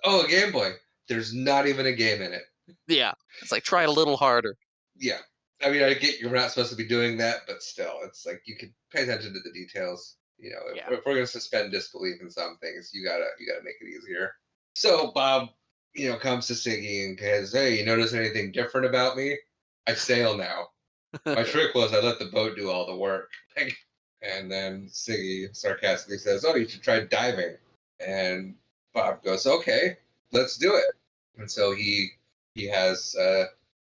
oh, a Game Boy. There's not even a game in it. Yeah. It's like, try a little harder. Yeah. I mean, I get you're not supposed to be doing that, but still, it's like you could pay attention to the details. Yeah. If we're gonna suspend disbelief in some things, you gotta make it easier. So Bob, comes to Siggy and says, "Hey, you notice anything different about me? I sail now. My trick was I let the boat do all the work." And then Siggy sarcastically says, "Oh, you should try diving." And Bob goes, "Okay, let's do it." And so he has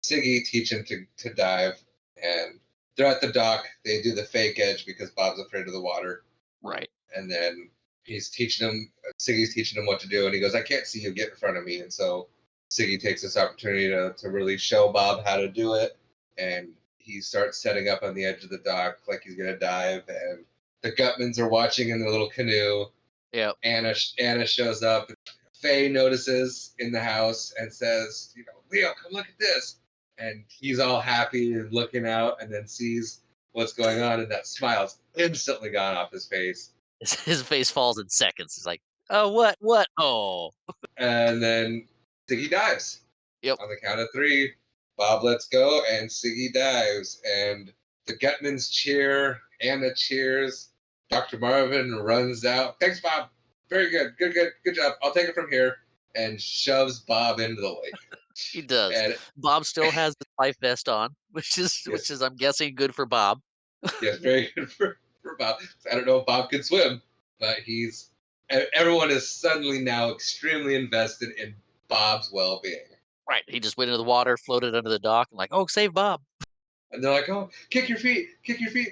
Siggy teach him to dive, and they're at the dock. They do the fake edge because Bob's afraid of the water, Right. and then Siggy's teaching him what to do, and he goes, "I can't see you get in front of me." And so Siggy takes this opportunity to really show Bob how to do it, and he starts setting up on the edge of the dock like he's gonna dive, and The Gutmans are watching in the little canoe. Yep. Anna shows up. Faye notices in the house and says, Leo, come look at this. And he's all happy and looking out, and then sees what's going on, and that smile's instantly gone off his face. His face falls in seconds. He's like, "Oh, what? Oh." And then Siggy dives. Yep. On the count of three, Bob lets go, and Siggy dives. And the Gutmans cheer. Anna cheers. Dr. Marvin runs out. Thanks, Bob. Very good. Good job. I'll take it from here. And shoves Bob into the lake. He does. And Bob still has the life vest on, which yes, is I'm guessing good for Bob. yes, very good for Bob. I don't know if Bob can swim, but everyone is suddenly now extremely invested in Bob's well-being. Right. He just went into the water, floated under the dock, and like, "Oh, save Bob." And they're like, "Oh, kick your feet,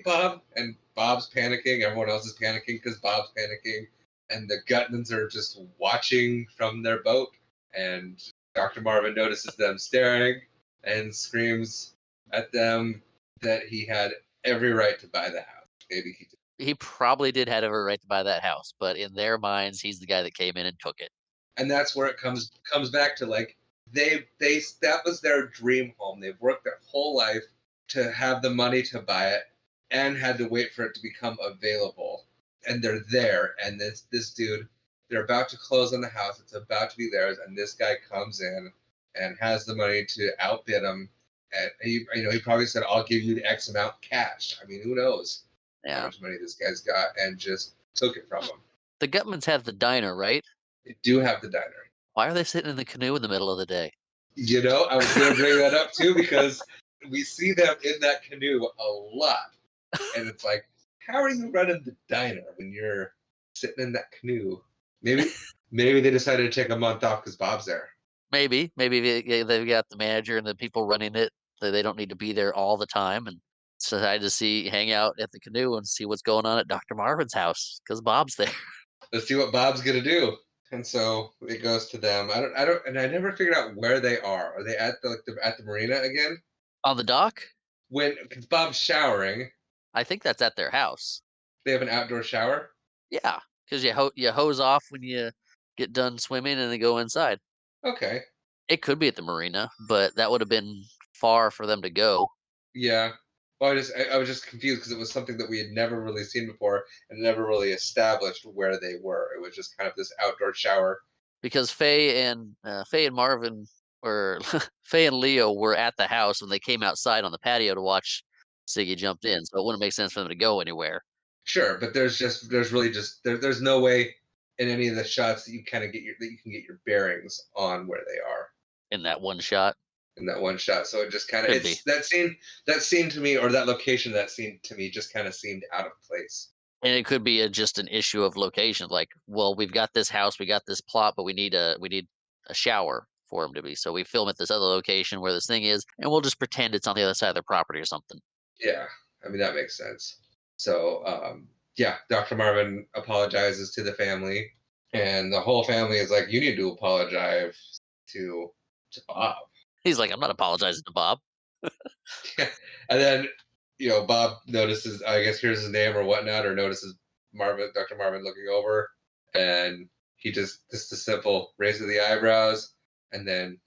Bob!" And Bob's panicking. Everyone else is panicking because Bob's panicking. And the Gutmans are just watching from their boat. And Dr. Marvin notices them staring and screams at them that he had every right to buy the house. Maybe he did. He probably did have every right to buy that house, but in their minds, he's the guy that came in and took it. And that's where it comes back to, like, they that was their dream home. They've worked their whole life to have the money to buy it, and had to wait for it to become available. And they're there, and this dude, they're about to close on the house. It's about to be theirs, and this guy comes in and has the money to outbid him. And he probably said, "I'll give you the X amount cash." I mean, who knows how Yeah. much money this guy's got, and just took it from him. The Gutmans have the diner, right? They do have the diner. Why are they sitting in the canoe in the middle of the day? I was going to bring that up too, because we see them in that canoe a lot. And it's like, how are you running the diner when you're sitting in that canoe? Maybe they decided to take a month off because Bob's there. Maybe they've got the manager and the people running it. They don't need to be there all the time, and decided to hang out at the canoe and see what's going on at Dr. Marvin's house because Bob's there. Let's see what Bob's gonna do. And so it goes to them. And I never figured out where they are. Are they at at the marina again? On the dock? Because Bob's showering, I think that's at their house. they have an outdoor shower. Yeah, because you hose off when you get done swimming and then go inside. Okay, It could be at the marina, but that would have been far for them to go yeah. Well, I was just confused because it was something that we had never really seen before and never really established where they were. It was just kind of this outdoor shower. because Faye and Marvin or Faye and Leo were at the house when they came outside on the patio to watch Siggy jumped in, so it wouldn't make sense for them to go anywhere Sure, but there's really just there's no way in any of the shots that you can get your bearings on where they are in that one shot. in that one shot. So it just kind of Could be. it's that scene to me, or that location of that scene to me, just kind of seemed out of place. And it could be just an issue of location. Like, well, we've got this house, we got this plot, but we need a shower for him to be. So we film at this other location where this thing is, and we'll just pretend it's on the other side of the property or something. Yeah, I mean that makes sense. So yeah, Dr. Marvin apologizes to the family, and the whole family is like, "You need to apologize to Bob." He's like, I'm not apologizing to Bob. Yeah. And then, Bob notices, I guess, hears his name or whatnot, or notices Dr. Marvin looking over, and he just a simple raise of the eyebrows, and then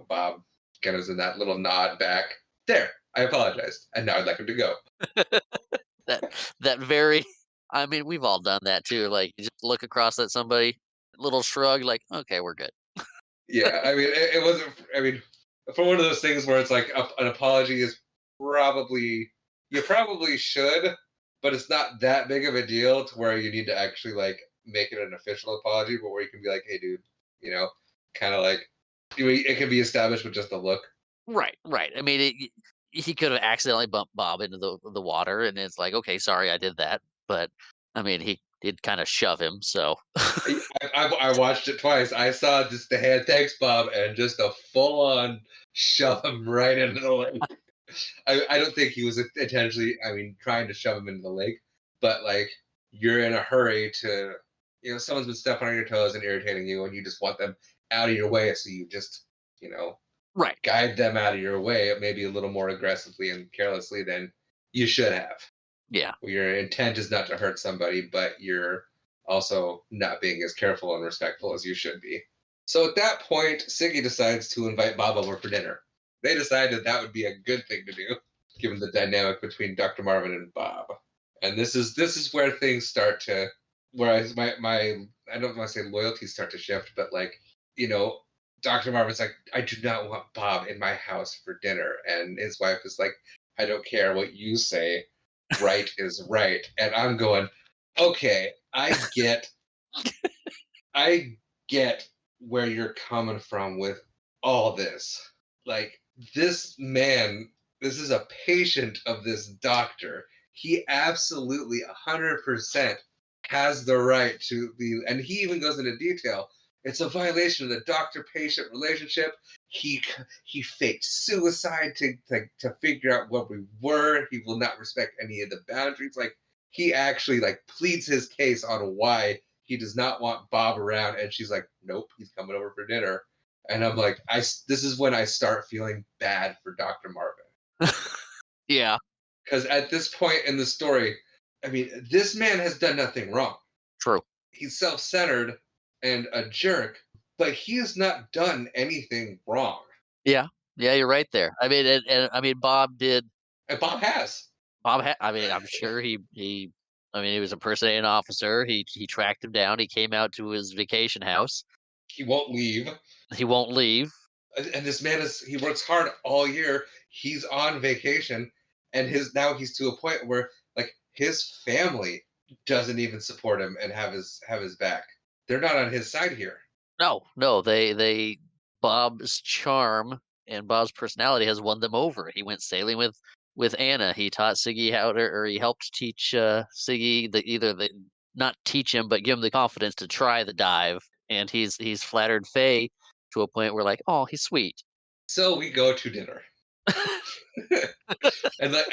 Bob kind of in that little nod back. There, I apologized, and now I'd like him to go. that that very I mean, we've all done that too. Like you just look across at somebody, little shrug, like, okay, we're good. Yeah, I mean, it wasn't. I mean, for one of those things where it's like an apology is probably you probably should, but it's not that big of a deal to where you need to actually like make it an official apology, but where you can be like, "Hey, dude," kind of like it can be established with just a look. Right, right. I mean, he could have accidentally bumped Bob into the water, and it's like, okay, sorry, I did that. But I mean, he did kind of shove him, so I watched it twice. I saw just the hand, thanks, Bob, and just a full on shove him right into the lake. I don't think he was intentionally, I mean, trying to shove him into the lake, but like you're in a hurry to, someone's been stepping on your toes and irritating you, and you just want them out of your way. So you just, right. guide them out of your way, maybe a little more aggressively and carelessly than you should have. Yeah. Your intent is not to hurt somebody, but you're also not being as careful and respectful as you should be. So at that point, Siggy decides to invite Bob over for dinner. They decided that would be a good thing to do, given the dynamic between Dr. Marvin and Bob. And this is where things start to where my I don't want to say loyalties start to shift, but like, you know, Dr. Marvin's like, I do not want Bob in my house for dinner. And his wife is like, I don't care what you say, right is right. And I'm going, okay, I get where you're coming from with all this. Like, this man, this is a patient of this doctor. He absolutely 100% has the right to be, and he even goes into detail. It's a violation of the doctor-patient relationship. He faked suicide to figure out what we were. He will not respect any of the boundaries. Like, he actually like pleads his case on why he does not want Bob around, and she's like, "Nope, he's coming over for dinner." And I'm like, this is when I start feeling bad for Dr. Marvin, Yeah. because at this point in the story, I mean, this man has done nothing wrong. True. He's self-centered and a jerk, but he has not done anything wrong. Yeah. Yeah, you're right there. I mean, and I mean, Bob did. And Bob has. I mean, I'm sure he. I mean, he was a impersonating officer. He tracked him down. He came out to his vacation house. He won't leave. He won't leave. And this man he works hard all year. He's on vacation, and he's to a point where like his family doesn't even support him and have his back. They're not on his side here. No, no, they Bob's charm and Bob's personality has won them over. He went sailing with Anna. He taught Siggy how to, or he helped teach Siggy the not teach him, but give him the confidence to try the dive. And he's flattered Faye to a point where like, oh, he's sweet. So we go to dinner. and like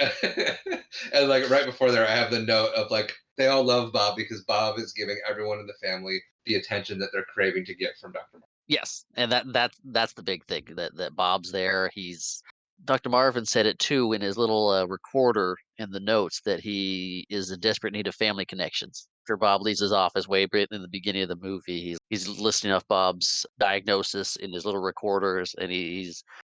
and like right before there I have the note of like they all love Bob because Bob is giving everyone in the family the attention that they're craving to get from Dr. Yes, and that's the big thing that Bob's there. He's Dr. Marvin said it too in his little recorder in the notes that he is in desperate need of family connections. After Bob leaves his office way right in the beginning of the movie, he's listing off Bob's diagnosis in his little recorders, and he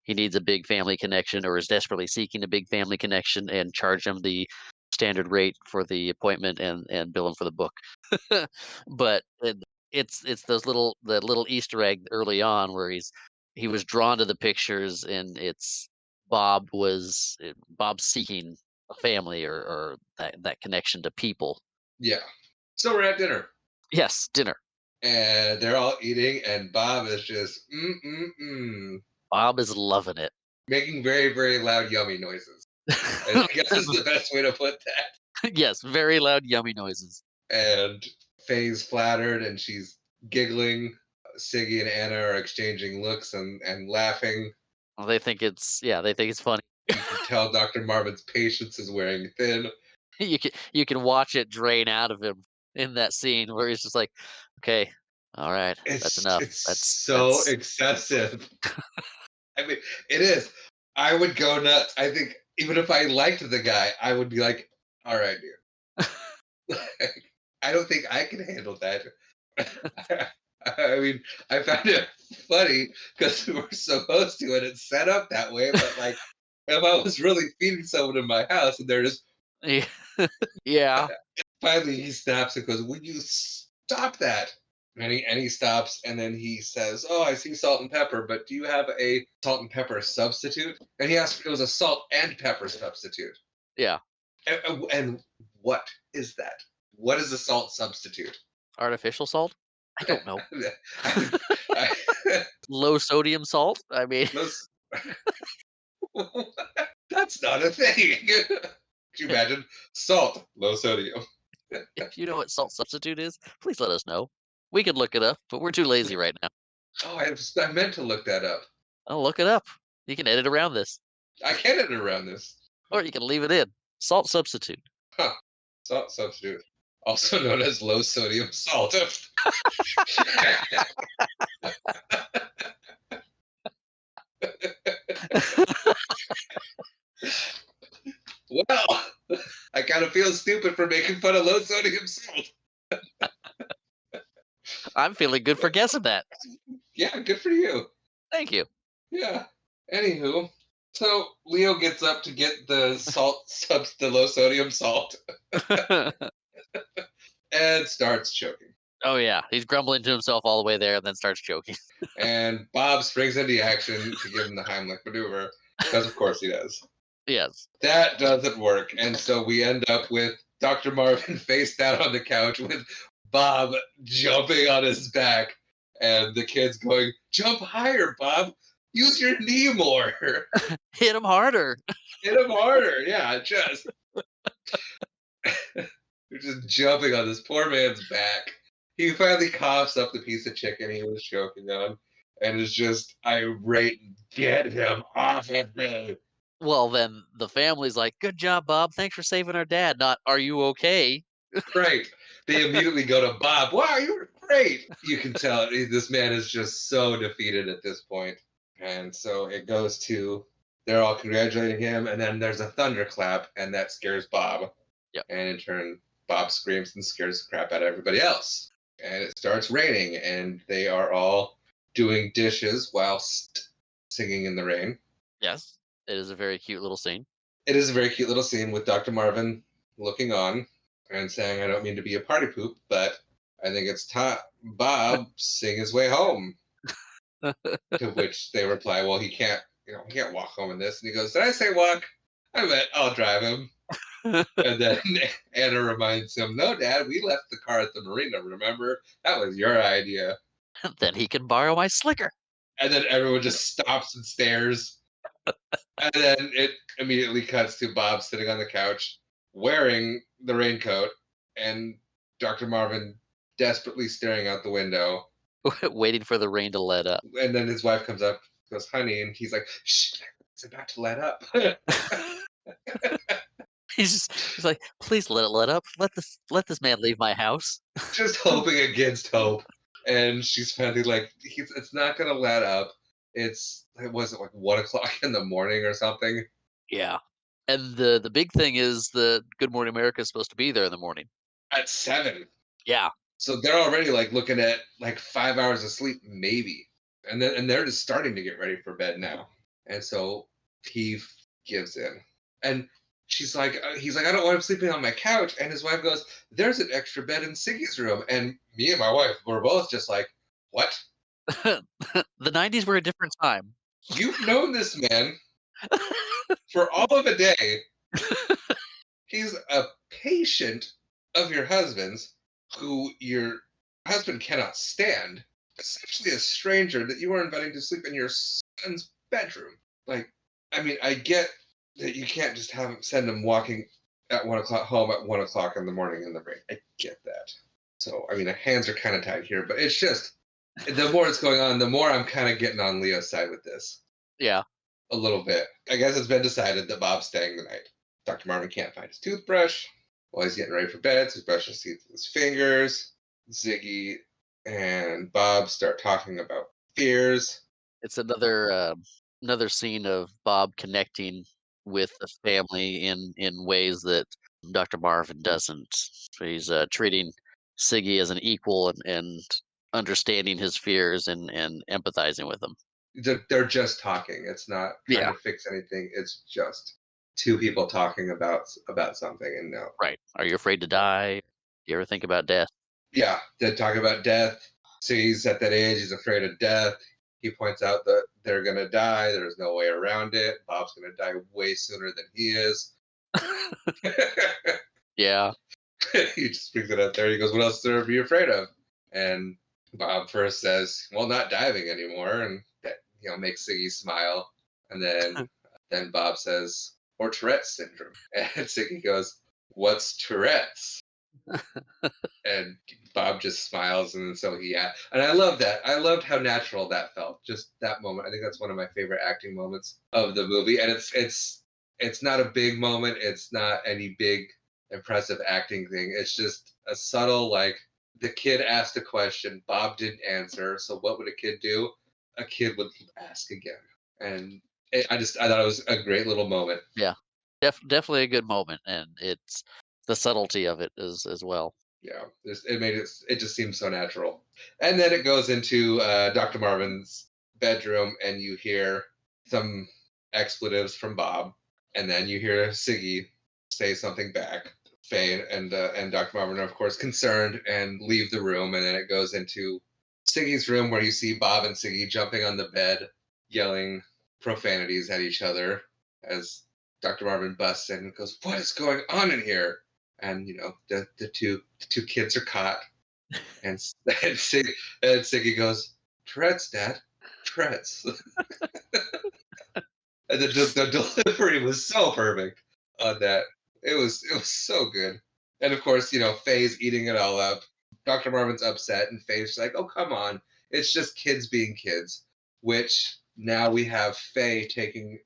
needs a big family connection or is desperately seeking a big family connection and charge him the standard rate for the appointment and bill him for the book. But it's those little Easter egg early on where he was drawn to the pictures and it's Bob seeking a family or that connection to people. Yeah. So we're at dinner. Yes, dinner. And they're all eating, and Bob is just Bob is loving it. making very, very loud, yummy noises. I guess is the best way to put that. Yes, very loud, yummy noises. And Faye's flattered, and she's giggling. Siggy and Anna are exchanging looks and laughing. Well, they think it's funny. You can tell Dr. Marvin's patience is wearing thin. You can watch it drain out of him in that scene where he's just like, okay, all right, that's It's enough. it's so That's excessive. I mean, it is. I would go nuts. I think even if I liked the guy, I would be like, all right, dude. I don't think I can handle that. I mean, I found it funny because we were supposed to, and it's set up that way. But like, if I was really feeding someone in my house, and they're just yeah. Yeah. finally he snaps and goes, "Will you stop that?" And he stops, and then he says, "Oh, I see salt and pepper, but do you have a salt and pepper substitute?" And he asked, it was a salt and pepper substitute. Yeah. And what is that? What is a salt substitute? Artificial salt? I don't know. I, I, Low sodium salt? I mean, those, that's not a thing. Could you imagine? Salt, low sodium. if you know what salt substitute is, please let us know. We could look it up, but we're too lazy right now. Oh, I meant to look that up. I'll look it up. You can edit around this, I can edit around this. or you can leave it in. Salt substitute. Huh. Salt substitute, also known as low sodium salt. Well, I kind of feel stupid for making fun of low sodium salt. I'm feeling good for guessing that. Yeah, good for you. Thank you. Yeah. Anywho, so Leo gets up to get the salt subs, the low sodium salt, and starts choking. Oh, yeah. He's grumbling to himself all the way there and then starts choking. And Bob springs into action to give him the Heimlich maneuver, because of course he does. Yes. That doesn't work, and so we end up with Dr. Marvin face down on the couch with Bob jumping on his back, and the kids going, "Jump higher, Bob! Use your knee more! Hit him harder. Hit him harder!" Yeah, just you're just jumping on this poor man's back. He finally coughs up the piece of chicken he was choking on, and is just irate. Get him off of me! Well, then the family's like, "Good job, Bob. Thanks for saving our dad." Not, "Are you okay?" Right. They immediately go to Bob. Wow, you were great. You can tell this man is just so defeated at this point. And so it goes to they're all congratulating him, and then there's a thunderclap, and that scares Bob. Yep. And in turn, Bob screams and scares the crap out of everybody else. And it starts raining, and they are all doing dishes whilst singing in the rain. Yes. It is a very cute little scene. It is a very cute little scene with Dr. Marvin looking on and saying, "I don't mean to be a party poop, but I think it's time Bob sing his way home." To which they reply, "Well, he can't walk home in this." And he goes, "Did I say walk? I meant I'll drive him." And then Anna reminds him, "No, Dad, we left the car at the marina. Remember, that was your idea." Then he can borrow my slicker. And then everyone just stops and stares. And then it immediately cuts to Bob sitting on the couch wearing the raincoat and Dr. Marvin desperately staring out the window. Waiting for the rain to let up. And then his wife comes up, goes, "Honey," and he's like, "Shh, it's about to let up." He's like, "Please let up. Let this man leave my house." Just hoping against hope. And she's finally like, "It's not going to let up. It wasn't like 1 o'clock in the morning or something." Yeah. And the big thing is the Good Morning America is supposed to be there in the morning. At 7. Yeah. So they're already like looking at like 5 hours of sleep, maybe, and they're just starting to get ready for bed now. And so he gives in, and he's like, "I don't want him sleeping on my couch." And his wife goes, "There's an extra bed in Siggy's room." And me and my wife were both just like, "What? The 90s were a different time. You've known this man for all of a day. He's a patient of your husband's who your husband cannot stand, essentially a stranger that you are inviting to sleep in your son's bedroom." Like, I mean, I get that you can't just send him walking at 1 o'clock home at 1 o'clock in the morning in the rain. I get that. So, I mean, the hands are kind of tied here, but it's just the more it's going on, the more I'm kind of getting on Leo's side with this Yeah. a little bit. I guess it's been decided that Bob's staying the night. Dr. Marvin can't find his toothbrush while he's getting ready for bed, so he's brushing his teeth with his fingers. Ziggy and Bob start talking about fears. It's another scene of Bob connecting with the family in ways that Dr. Marvin doesn't. So he's treating Siggy as an equal and understanding his fears and empathizing with him. They're just talking. It's not trying Yeah. to fix anything. It's just two people talking about something. And no, Right. Are you afraid to die? Do you ever think about death? yeah, they're talking about death. So he's at that age. He's afraid of death. He points out that they're gonna die. There's no way around it. Bob's gonna die way sooner than he is. Yeah. He just brings it up there. He goes, "What else is there to be afraid of?" And Bob first says, "Well, not diving anymore," and that makes Siggy smile. And then Bob says, "Or Tourette's syndrome," and Siggy goes, "What's Tourette's?" And Bob just smiles, and so and I love that. I loved how natural that felt. Just that moment. I think that's one of my favorite acting moments of the movie, and it's not a big moment. It's not any big impressive acting thing. It's just a subtle like the kid asked a question, Bob didn't answer. So what would a kid do? A kid would ask again, and I thought it was a great little moment. Yeah. Definitely a good moment, and it's the subtlety of it as well. Yeah, it just seems so natural. And then it goes into Dr. Marvin's bedroom, and you hear some expletives from Bob, and then you hear Siggy say something back. Faye and Dr. Marvin are of course concerned and leave the room, and then it goes into Siggy's room where you see Bob and Siggy jumping on the bed, yelling profanities at each other as Dr. Marvin busts in and goes, "What is going on in here?" And the two kids are caught, and and Siggy goes, "Tourette's, Dad, Tourette's." And the delivery was so perfect on that. It was so good. And of course, Faye's eating it all up. Dr. Marvin's upset, and Faye's like, "Oh, come on, it's just kids being kids." Which now we have Faye taking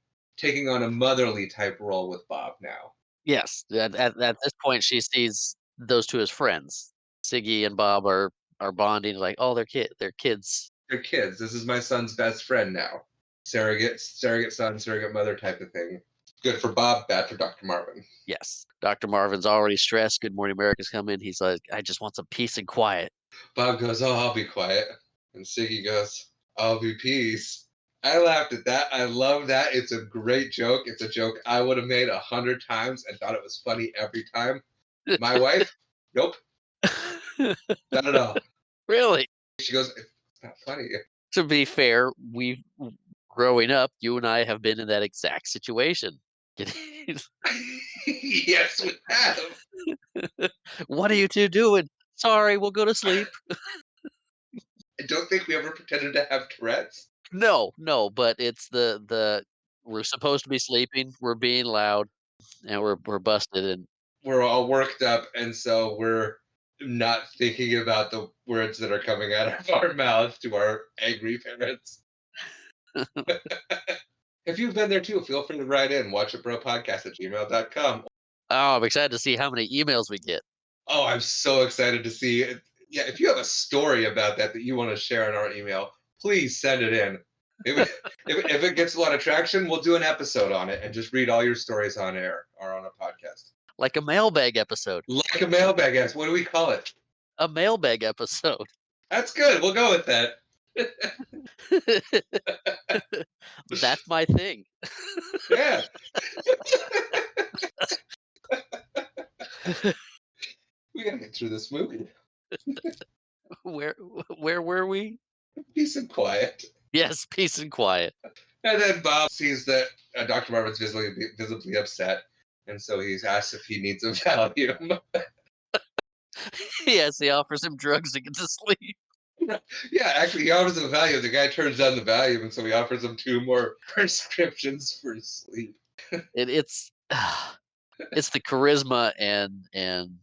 on a motherly type role with Bob now. Yes, at this point, she sees those 2 as friends. Siggy and Bob are bonding like, "Oh, they're kids." They're kids. This is my son's best friend now. Surrogate son, surrogate mother type of thing. Good for Bob, bad for Dr. Marvin. Yes. Dr. Marvin's already stressed, Good Morning America's coming, he's like, "I just want some peace and quiet." Bob goes, "Oh, I'll be quiet." And Siggy goes, "I'll be peace." I laughed at that. I love that. It's a great joke. It's a joke I would have made 100 times and thought it was funny every time. My wife, nope, not at all. Really? She goes, "It's not funny." To be fair, we growing up, you and I have been in that exact situation. Getting Yes, we have. "What are you 2 doing?" "Sorry, we'll go to sleep." I don't think we ever pretended to have Tourette's. No, no, but it's the we're supposed to be sleeping, we're being loud, and we're busted, and We're all worked up, and so we're not thinking about the words that are coming out of our mouths to our angry parents. If you've been there too, feel free to write in, watchitbropodcast@gmail.com. oh, I'm excited to see how many emails we get. Oh, I'm so excited to see it. Yeah, if you have a story about that you want to share in our email, please send it in. If it gets a lot of traction, we'll do an episode on it and just read all your stories on air or on a podcast. Like a mailbag episode. Like a mailbag ask. What do we call it? A mailbag episode. That's good. We'll go with that. That's my thing. Yeah. We gotta get through this movie. Where where were we? Peace and quiet. Yes, peace and quiet. And then Bob sees that Dr. Marvin's visibly upset, and so he's asked if he needs a Valium. Yes, he offers him drugs to get to sleep. Yeah, actually, he offers him a Valium. The guy turns down the Valium, and so he offers him two more prescriptions for sleep. It's it's the charisma and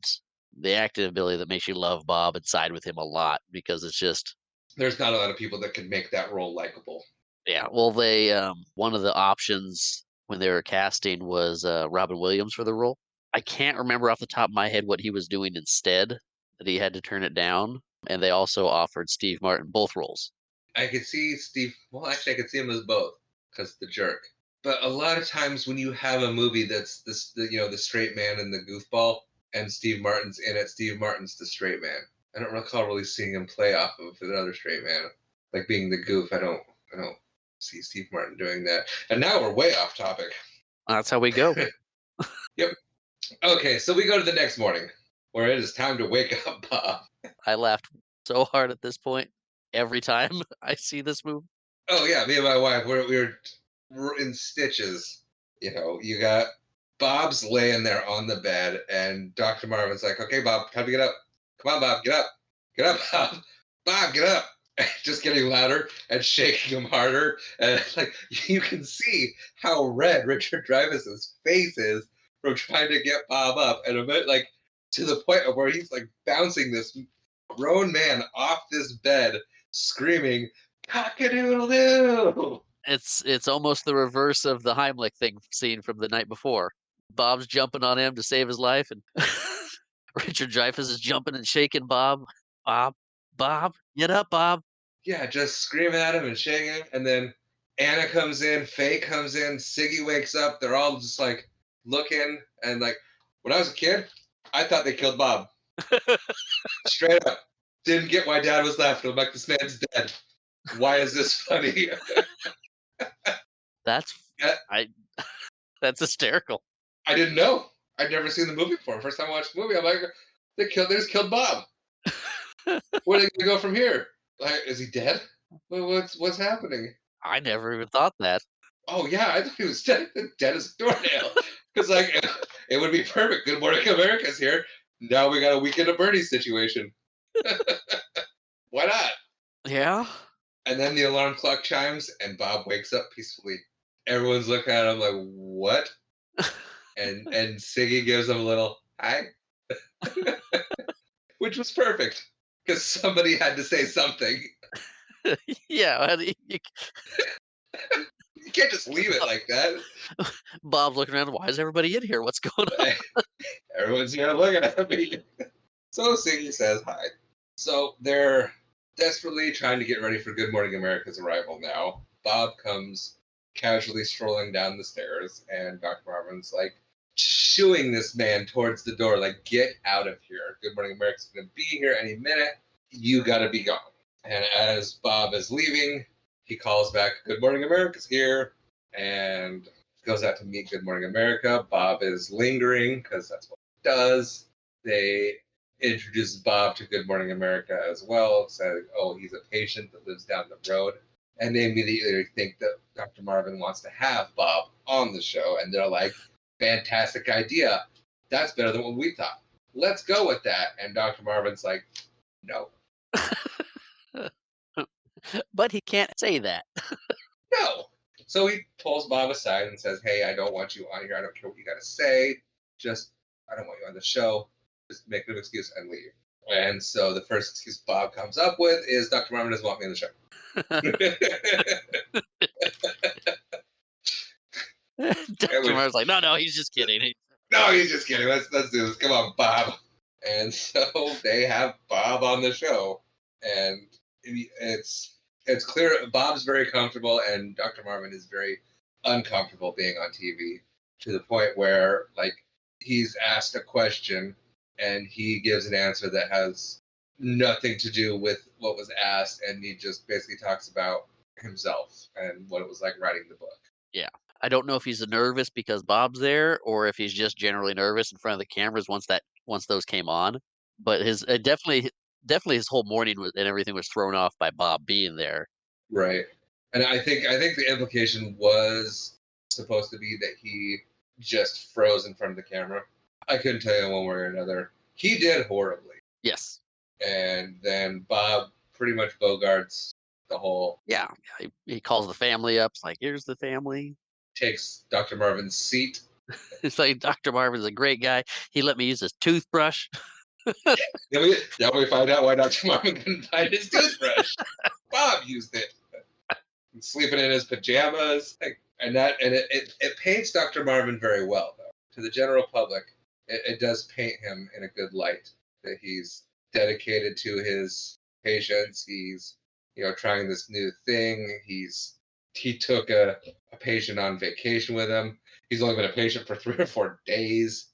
the acting ability that makes you love Bob and side with him a lot because it's just There's not a lot of people that could make that role likable. yeah. Well, they one of the options when they were casting was Robin Williams for the role. I can't remember off the top of my head what he was doing instead that he had to turn it down. And they also offered Steve Martin both roles. I could see Steve. Well, actually, I could see him as both because the jerk. But a lot of times when you have a movie that's the straight man and the goofball, and Steve Martin's in it, Steve Martin's the straight man. I don't recall really seeing him play off of another straight man, like being the goof. I don't see Steve Martin doing that. And now we're way off topic. That's how we go. Yep. Okay, so we go to the next morning, where it is time to wake up Bob. I laughed so hard at this point every time I see this movie. Oh yeah, me and my wife, we're in stitches. You got Bob's laying there on the bed, and Dr. Marvin's like, "Okay, Bob, time to get up. Come on, Bob, get up, Bob, Bob, get up." Just getting louder and shaking him harder, and like you can see how red Richard Dreyfuss's face is from trying to get Bob up, and a bit like to the point of where he's like bouncing this grown man off this bed, screaming, "Cock-a-doodle-doo!" It's almost the reverse of the Heimlich thing scene from the night before. Bob's jumping on him to save his life, and Richard Dreyfuss is jumping and shaking Bob. Bob, Bob, get up, Bob. Yeah, just screaming at him and shaking him. And then Anna comes in, Faye comes in, Siggy wakes up. They're all just like, looking, and like when I was a kid, I thought they killed Bob. Straight up. Didn't get why Dad was laughing. I'm like, this man's dead. Why is this funny? That's I I that's hysterical. I didn't know. I'd never seen the movie before. First time I watched the movie, I'm like, they just killed Bob. Where are they gonna go from here? Like, is he dead? What's happening? I never even thought that. Oh yeah, I thought he was dead, dead as a doornail. Because like it would be perfect. Good Morning America's here. Now we got a Weekend at Bernie's situation. Why not? Yeah. And then the alarm clock chimes, and Bob wakes up peacefully. Everyone's looking at him like, "What?" And Siggy gives him a little hi, which was perfect because somebody had to say something. Yeah, and You can't just leave it like that. Bob's looking around, "Why is everybody in here? What's going on?" Everyone's here looking at me. So Siggy says hi. So they're desperately trying to get ready for Good Morning America's arrival now. Bob comes casually strolling down the stairs, and Dr. Marvin's like shooing this man towards the door, like, get out of here. Good Morning America's going to be here any minute. You got to be gone. And as Bob is leaving, he calls back, Good Morning America's here, and goes out to meet Good Morning America. Bob is lingering because that's what he does. They introduces Bob to Good Morning America as well, saying, oh, he's a patient that lives down the road. And they immediately think that Dr. Marvin wants to have Bob on the show. And they're like, fantastic idea. That's better than what we thought. Let's go with that. And Dr. Marvin's like, no, But he can't say that. no. So he pulls Bob aside and says, hey, I don't want you on here. I don't care what you got to say. Just, I don't want you on the show. Just make an excuse and leave. And so the first excuse Bob comes up with is Dr. Marvin doesn't want me on the show. Dr. Marv's like, "No, no, he's just kidding." No, he's just kidding. Let's do this. Come on, Bob. And so they have Bob on the show, and it's clear Bob's very comfortable, and Dr. Marvin is very uncomfortable being on TV to the point where like he's asked a question and he gives an answer that has nothing to do with what was asked, and he just basically talks about himself and what it was like writing the book. Yeah. I don't know if he's nervous because Bob's there or if he's just generally nervous in front of the cameras once those came on. But his definitely his whole morning was and everything was thrown off by Bob being there. Right. And I think the implication was supposed to be that he just froze in front of the camera. I couldn't tell you one way or another. He did horribly. Yes. And then Bob pretty much bogarts the whole, Yeah. He calls the family up. It's like, "Here's the family." takes Dr. Marvin's seat. It's like Dr. Marvin's a great guy. He let me use his toothbrush. Then we find out why Dr. Marvin couldn't find his toothbrush. Bob used it. He's sleeping in his pajamas. And it paints Dr. Marvin very well, though. To the general public, it does paint him in a good light. That he's dedicated to his patients. He's trying this new thing. He took a patient on vacation with him. He's only been a patient for 3 or 4 days.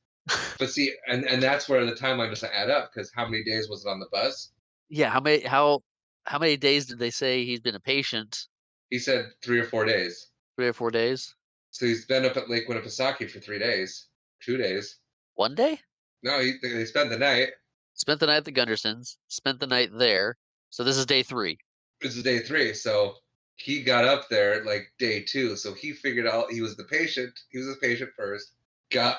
But see, and that's where the timeline doesn't add up because how many days was it on the bus? Yeah, how many days did they say he's been a patient? He said 3 or 4 days. 3 or 4 days? So he's been up at Lake Winnipesaukee for 3 days, 2 days. 1 day? No, they spent the night. Spent the night at the Gundersons, spent the night there. So this is day 3. This is day 3, so he got up there like day 2. So he figured out he was the patient. He was the patient first. Got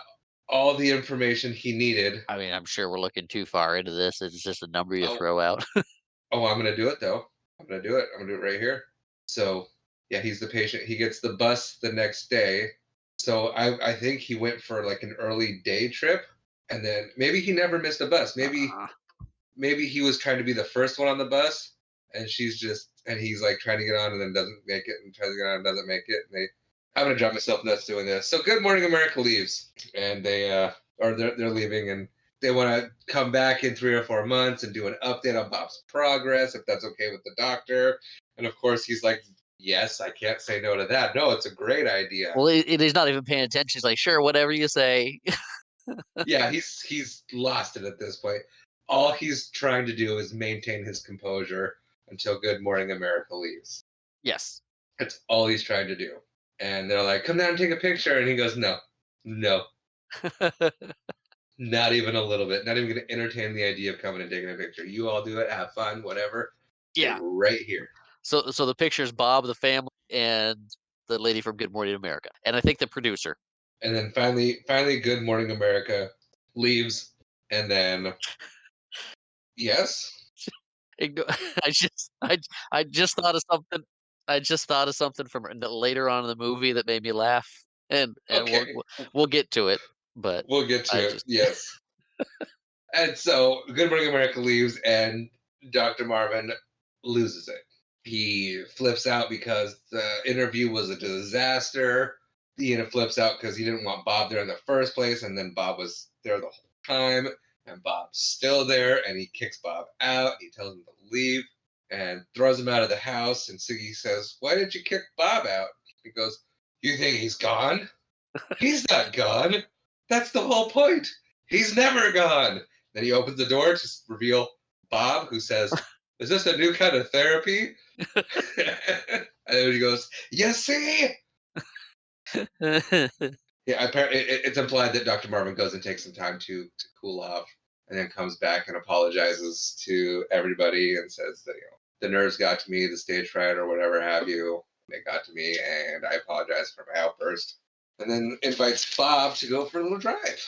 all the information he needed. I mean, I'm sure we're looking too far into this. It's just a number you Oh, throw out. I'm gonna do it though. I'm gonna do it. I'm gonna do it right here. So yeah, he's the patient. He gets the bus the next day. So I think he went for like an early day trip, and then maybe he never missed a bus. Uh, Maybe he was trying to be the first one on the bus, and he's like trying to get on and then doesn't make it, and tries to get on and doesn't make it. And I'm gonna drive myself nuts doing this. So Good Morning America leaves, and they're leaving, and they want to come back in 3 or 4 months and do an update on Bob's progress, if that's okay with the doctor. And of course, he's like Yes, I can't say no to that. No, it's a great idea. Well, he's not even paying attention. He's like, "Sure, whatever you say." Yeah, he's lost it at this point. All he's trying to do is maintain his composure until Good Morning America leaves. Yes. That's all he's trying to do. And they're like, "Come down and take a picture," and he goes, "No, no, not even a little bit. Not even going to entertain the idea of coming and taking a picture. You all do it, have fun, whatever. Stay Yeah. right here." So the picture's Bob, the family, and the lady from Good Morning America, and I think the producer. And then finally, Good Morning America leaves, and then yes, Igno I just I just thought of something I just thought of something from later on in the movie that made me laugh, and okay, we'll get to it, but we'll get I to it. just Yes. And so Good Morning America leaves, and Dr. Marvin loses it. He flips out because the interview was a disaster. Ian flips out because he didn't want Bob there in the first place, and then Bob was there the whole time, and Bob's still there, and he kicks Bob out. He tells him to leave and throws him out of the house. And Siggy says, "Why did you kick Bob out?" He goes, "You think he's gone? He's not gone. That's the whole point. He's never gone." Then he opens the door to reveal Bob, who says, "Is this a new kind of therapy?" And then he goes, "You see?" Yeah, apparently it's implied that Dr. Marvin goes and takes some time to cool off, and then comes back and apologizes to everybody and says that the nerves got to me, the stage fright or whatever have you, they got to me, and I apologize for my outburst. And then invites Bob to go for a little drive.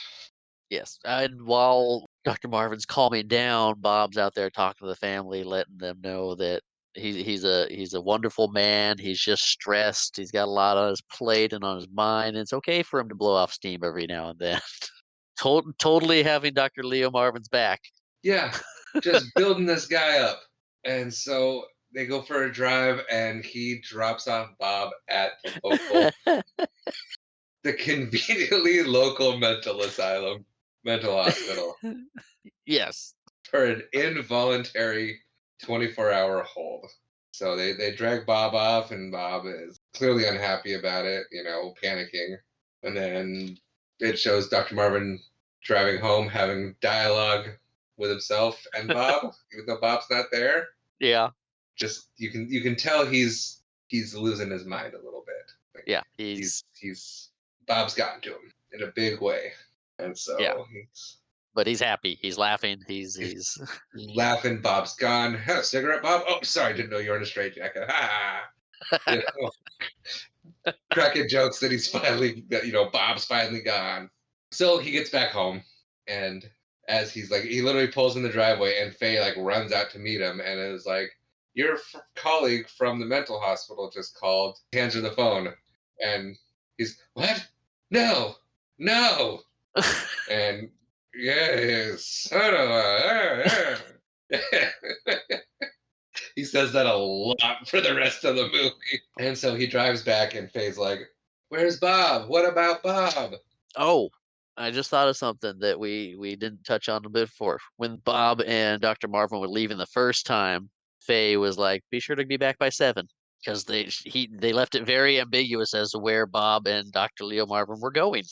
Yes, and while Dr. Marvin's calming down, Bob's out there talking to the family, letting them know that he's a wonderful man. He's just stressed. He's got a lot on his plate and on his mind. It's okay for him to blow off steam every now and then. Totally having Dr. Leo Marvin's back. Yeah, just building this guy up. And so they go for a drive, and he drops off Bob at the conveniently local mental asylum, mental hospital, Yes. for an involuntary 24-hour hold. So they drag Bob off, and Bob is clearly unhappy about it, panicking. And then it shows Dr. Marvin driving home, having dialogue with himself and Bob, even though Bob's not there. Yeah. Just you can tell he's losing his mind a little bit. Like Yeah. he's Bob's gotten to him in a big way, and Yeah. so But he's happy. He's laughing. he's He's laughing. Bob's gone. Have a cigarette, Bob? Oh, sorry, didn't know you were in a straitjacket. Ha! You know, cracking jokes that Bob's finally gone. So he gets back home, and as he literally pulls in the driveway, and Faye like runs out to meet him, and is like, "Your colleague from the mental hospital just called." Hands her the phone, and he's, "What? No, no!" And yes, son of he says that a lot for the rest of the movie. And so he drives back, and Faye's like, "Where's Bob? What about Bob?" Oh, I just thought of something that we didn't touch on a bit before. When Bob and Dr. Marvin were leaving the first time, Faye was like, "Be sure to be back by 7," because they left it very ambiguous as to where Bob and Dr. Leo Marvin were going.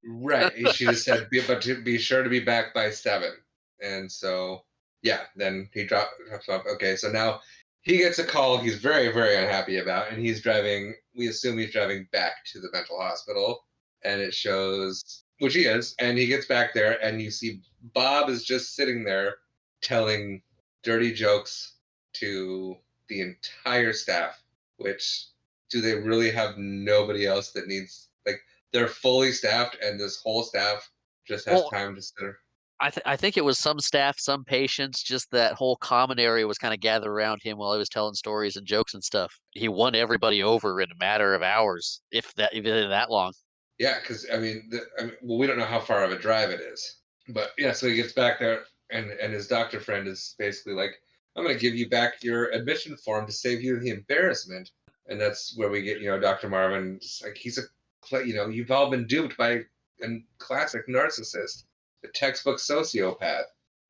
Right. She just said, but to be sure to be back by 7. And so, yeah, then he drops off. Okay, so now he gets a call he's very, very unhappy about, and we assume he's driving back to the mental hospital. And it shows, which he is, and he gets back there, and you see Bob is just sitting there telling dirty jokes to the entire staff, which do they really have nobody else that needs, like, they're fully staffed, and this whole staff just has Well, time to sit there. I think it was some staff, some patients, just that whole common area was kinda gathered around him while he was telling stories and jokes and stuff. He won everybody over in a matter of hours, if that even that long. Yeah, because well, we don't know how far of a drive it is, but yeah. So he gets back there, and his doctor friend is basically like, "I'm going to give you back your admission form to save you the embarrassment." And that's where we get Dr. Marvin. Like you've all been duped by a classic narcissist, the textbook sociopath.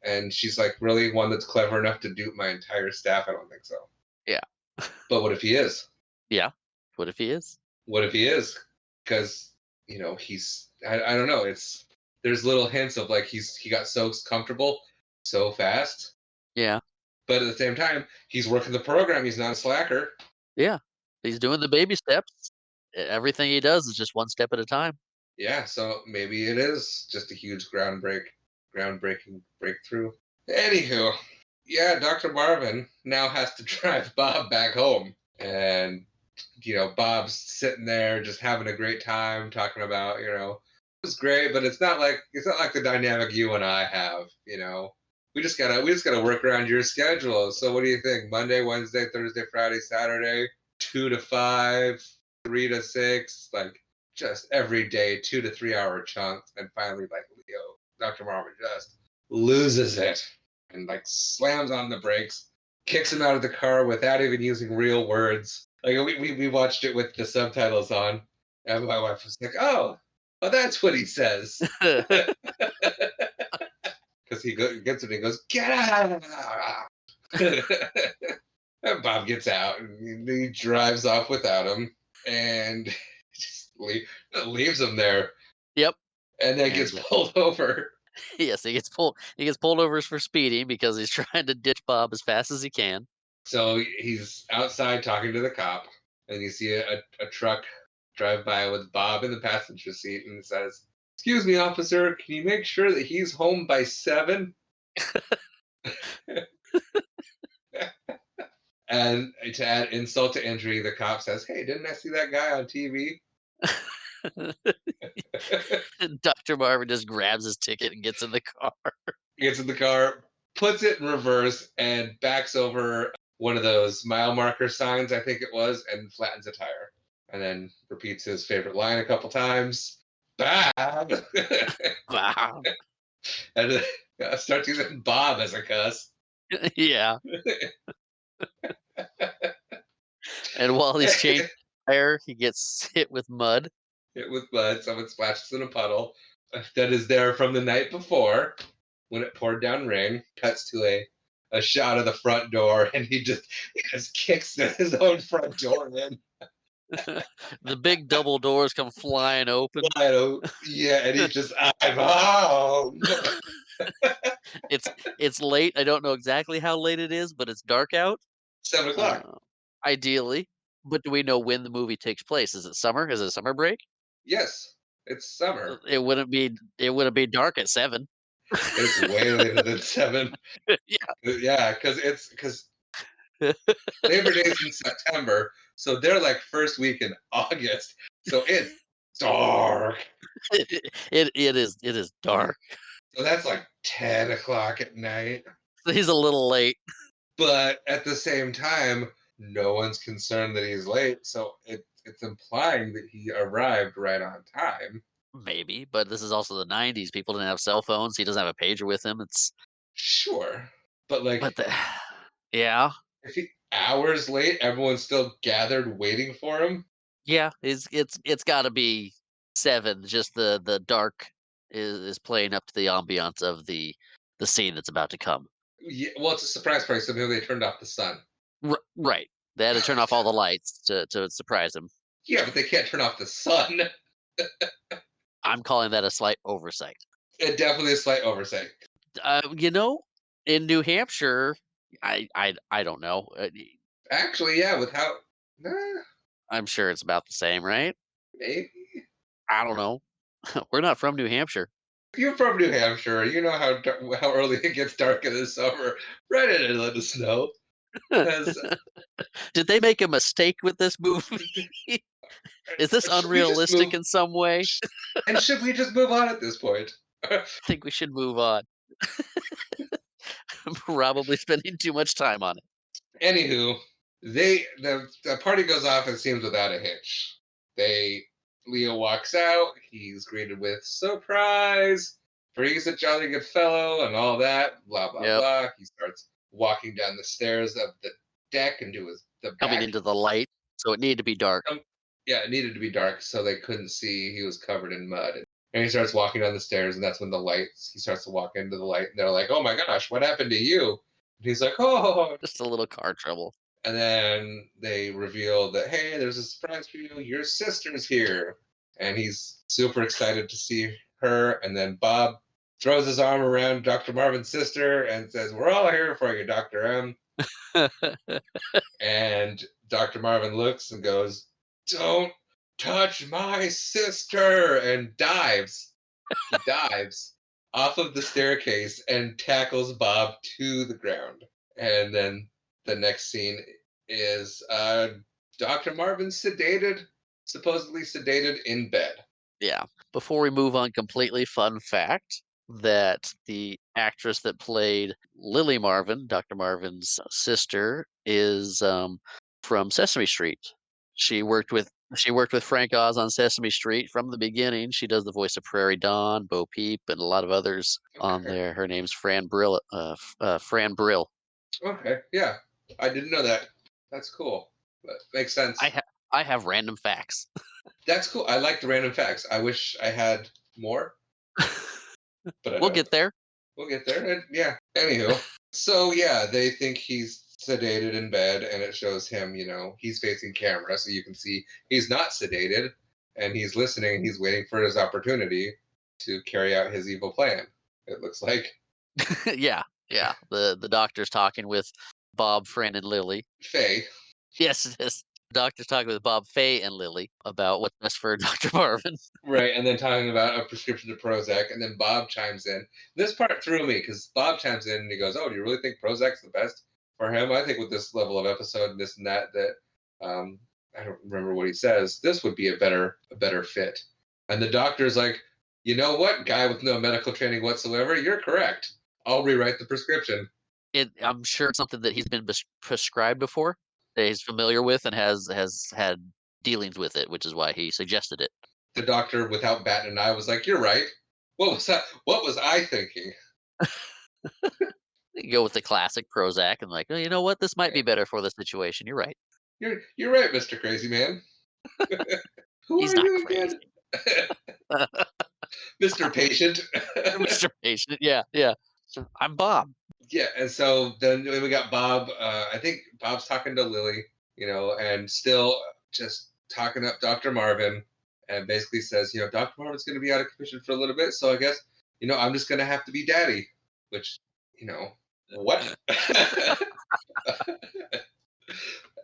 And she's like, "Really, one that's clever enough to dupe my entire staff? I don't think so." Yeah. But what if he is? Yeah. What if he is? What if he is? Because he's I don't know. There's little hints of like he got so comfortable so fast, Yeah. but at the same time he's working the program. He's not a slacker. Yeah. He's doing the baby steps. Everything he does is just one step at a time. Yeah, so maybe it is just a huge groundbreaking breakthrough. Anywho, yeah, Dr. Marvin now has to drive Bob back home. And, Bob's sitting there just having a great time talking about, it's great, but it's not like the dynamic you and I have. We just gotta work around your schedule. So what do you think? Monday, Wednesday, Thursday, Friday, Saturday, 2 to 5, 3 to 6, like just every day, 2 to 3 hour chunks, and finally, like Dr. Marvin just loses it and like slams on the brakes, kicks him out of the car without even using real words. Like we watched it with the subtitles on, and my wife was like, "Oh, that's what he says." Because gets it and he goes, "Get out!" And Bob gets out and he drives off without him and just leaves him there Yep. and then gets And pulled over. yes, he gets pulled over for speeding because he's trying to ditch Bob as fast as he can. So he's outside talking to the cop, and you see a truck drive by with Bob in the passenger seat and says, "Excuse me, officer, can you make sure that he's home by 7?" And to add insult to injury, the cop says, "Hey, didn't I see that guy on TV?" Dr. Marvin just grabs his ticket and gets in the car. Gets in the car, puts it in reverse, and backs over one of those mile marker signs, I think it was, and flattens a tire. And then repeats his favorite line a couple times. Bob! Wow. And starts using Bob as a cuss. Yeah. And while he's changing the tire, he gets hit with mud. Hit with mud. Someone splashes in a puddle that is there from the night before when it poured down rain. Cuts to a shot of the front door, and he just kicks his own front door in. The big double doors come flying open. Yeah, and he's just, "I'm home." It's late. I don't know exactly how late it is, but it's dark out. 7 o'clock. Uh, Ideally. But do we know when the movie takes place? Is it summer? Is it summer break? Yes, it's summer. It wouldn't be dark at 7. It's way later than 7. Yeah. Yeah, because Labor Day's in September, so they're like first week in August. So it's dark. It is dark. So that's like 10 o'clock at night. So he's a little late, But at the same time, no one's concerned that he's late. So it's implying that he arrived right on time. maybe, but this is also the '90s. People didn't have cell phones. He doesn't have a pager with him. Sure. But like But the yeah. if he hours late, everyone's still gathered waiting for him. Yeah, it's gotta be 7, just the dark is playing up to the ambiance of the scene that's about to come. Yeah, well, it's a surprise party, so maybe they turned off the sun. Right. They had to turn off all the lights to surprise him. Yeah, but they can't turn off the sun. I'm calling that a slight oversight. It definitely a slight oversight. You know, in New Hampshire, I don't know. Actually, yeah, with how I'm sure it's about the same, right? maybe I don't know. We're not from New Hampshire. if you're from New Hampshire, you know how early it gets dark in the summer. Write it and let us know. Because Did they make a mistake with this movie? Is this should we just unrealistic move? in some way? And should we just move on at this point? I think we should move on. I'm probably spending too much time on it. Anywho, the party goes off, it seems, without a hitch. They Leo walks out, he's greeted with surprise, for he's a jolly good fellow and all that, blah blah Yep. blah. He starts walking down the stairs of the deck into the Coming back. into the light, so it needed to be dark. Yeah, it needed to be dark so they couldn't see he was covered in mud. And he starts walking down the stairs, and that's when he starts to walk into the light, and they're like, "Oh my gosh, what happened to you?" And he's like, "Oh, Just a little car trouble. And then they reveal that, hey, there's a surprise for you. Your sister's here. And he's super excited to see her. And then Bob throws his arm around Dr. Marvin's sister and says, we're all here for you, Dr. M. And Dr. Marvin looks and goes, don't touch my sister, and dives. He dives off of the staircase and tackles Bob to the ground. And then the next scene is Dr. Marvin sedated, supposedly sedated in bed. Yeah. Before we move on completely, fun fact that the actress that played Lily Marvin, Dr. Marvin's sister, is from Sesame Street. She worked with Frank Oz on Sesame Street from the beginning. She does the voice of Prairie Dawn, Bo Peep, and a lot of others on Okay. there. Her name's Fran Brill. Fran Brill. Okay. Yeah. I didn't know that. That's cool. But makes sense. I have random facts. That's cool. I like the random facts. I wish I had more, but I We'll don't. get there. We'll get there. And yeah. Anywho, so yeah, they think he's sedated in bed, and it shows him. He's facing camera, so you can see he's not sedated, and he's listening. And he's waiting for his opportunity to carry out his evil plan. It looks like Yeah, yeah. The doctor's talking with Bob, Fran, and Lily. Faye. Yes, it is. Doctor's talking with Bob, Faye, and Lily about what's best for Dr. Marvin. Right, and then talking about a prescription of Prozac, and then Bob chimes in. This part threw me because Bob chimes in and he goes, "Oh, do you really think Prozac's the best for him? I think with this level of episode and this and that, I don't remember what he says. This would be a better fit." And the doctor's like, "You know what, guy with no medical training whatsoever, you're correct. I'll rewrite the prescription." I'm sure it's something that he's been prescribed before, that he's familiar with, and has had dealings with it, which is why he suggested it. The doctor, without batting an eye, was like, "You're right. What was that? What was I thinking?" You go with the classic Prozac and like, oh, you know what? This might be better for the situation. You're right. You're right, Mr. Crazy Man. Who He's are not you crazy. again? Mr. Patient. Mr. Patient. Yeah, yeah. I'm Bob. Yeah, and so then we got Bob. I think Bob's talking to Lily, and still just talking up Dr. Marvin, and basically says, Dr. Marvin's going to be out of commission for a little bit, so I guess, I'm just going to have to be daddy, which, what?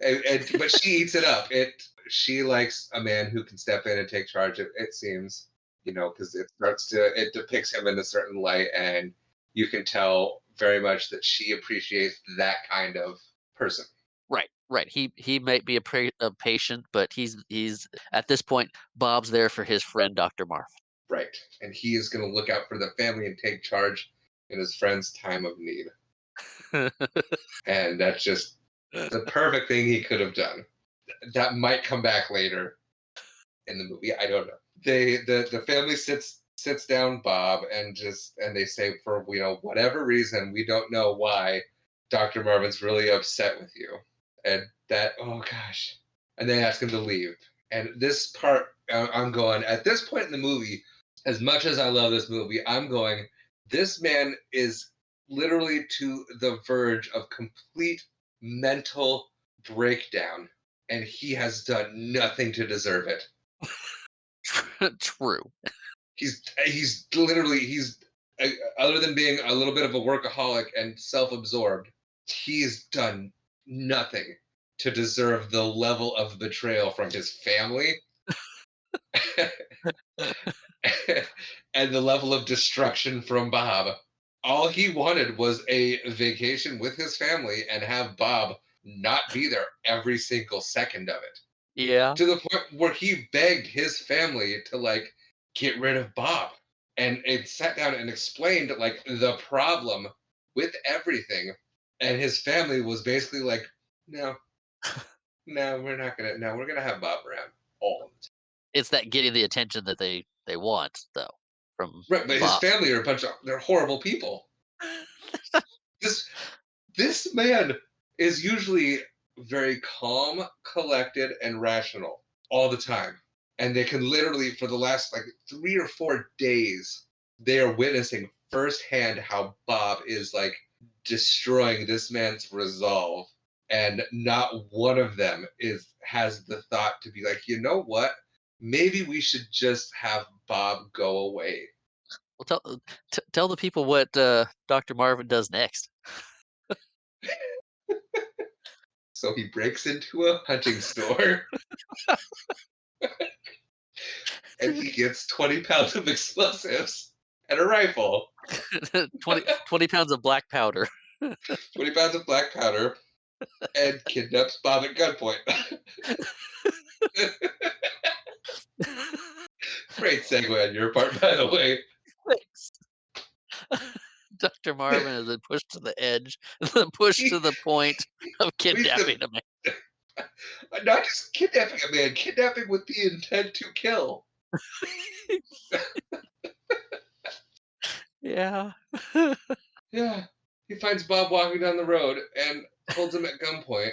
But she eats it up. She likes a man who can step in and take charge. It seems, because it depicts him in a certain light, and you can tell very much that she appreciates that kind of person. Right, right. He might be a patient, but he's at this point. Bob's there for his friend Dr. Marv. Right, and he is going to look out for the family and take charge in his friend's time of need. And that's just the perfect thing he could have done. That might come back later in the movie. I don't know. The family sits down Bob and they say, for whatever reason, we don't know why, Dr. Marvin's really upset with you. And that, oh gosh. And they ask him to leave. And this part, I'm going, at this point in the movie, as much as I love this movie, I'm going, this man is literally to the verge of complete mental breakdown, and he has done nothing to deserve it. True. He's literally other than being a little bit of a workaholic and self-absorbed, he's done nothing to deserve the level of betrayal from his family and the level of destruction from Bob. All he wanted was a vacation with his family and have Bob not be there every single second of it. Yeah. To the point where he begged his family to get rid of Bob, and it sat down and explained the problem with everything, and his family was basically like, no, no, we're gonna have Bob around all of the time. It's that getting the attention that they want, though, from Right, but his Bob. family are they're horrible people. This this man is usually very calm, collected, and rational all the time. And they can literally, for the last 3 or 4 days, they are witnessing firsthand how Bob is destroying this man's resolve. and not one of them is has the thought to be like, you know what? Maybe we should just have Bob go away. Well, tell the people what Dr. Marvin does next. So he breaks into a hunting store and he gets 20 pounds of explosives and a rifle, 20 pounds of black powder. 20 pounds of black powder, and kidnaps Bob at gunpoint. Great segue on your part, by the way. Thanks. Dr. Marvin has been pushed to the edge, then pushed He, to the point of he's the, kidnapping a man. not just kidnapping a man, kidnapping with the intent to kill. Yeah. Yeah. He finds Bob walking down the road and holds him at gunpoint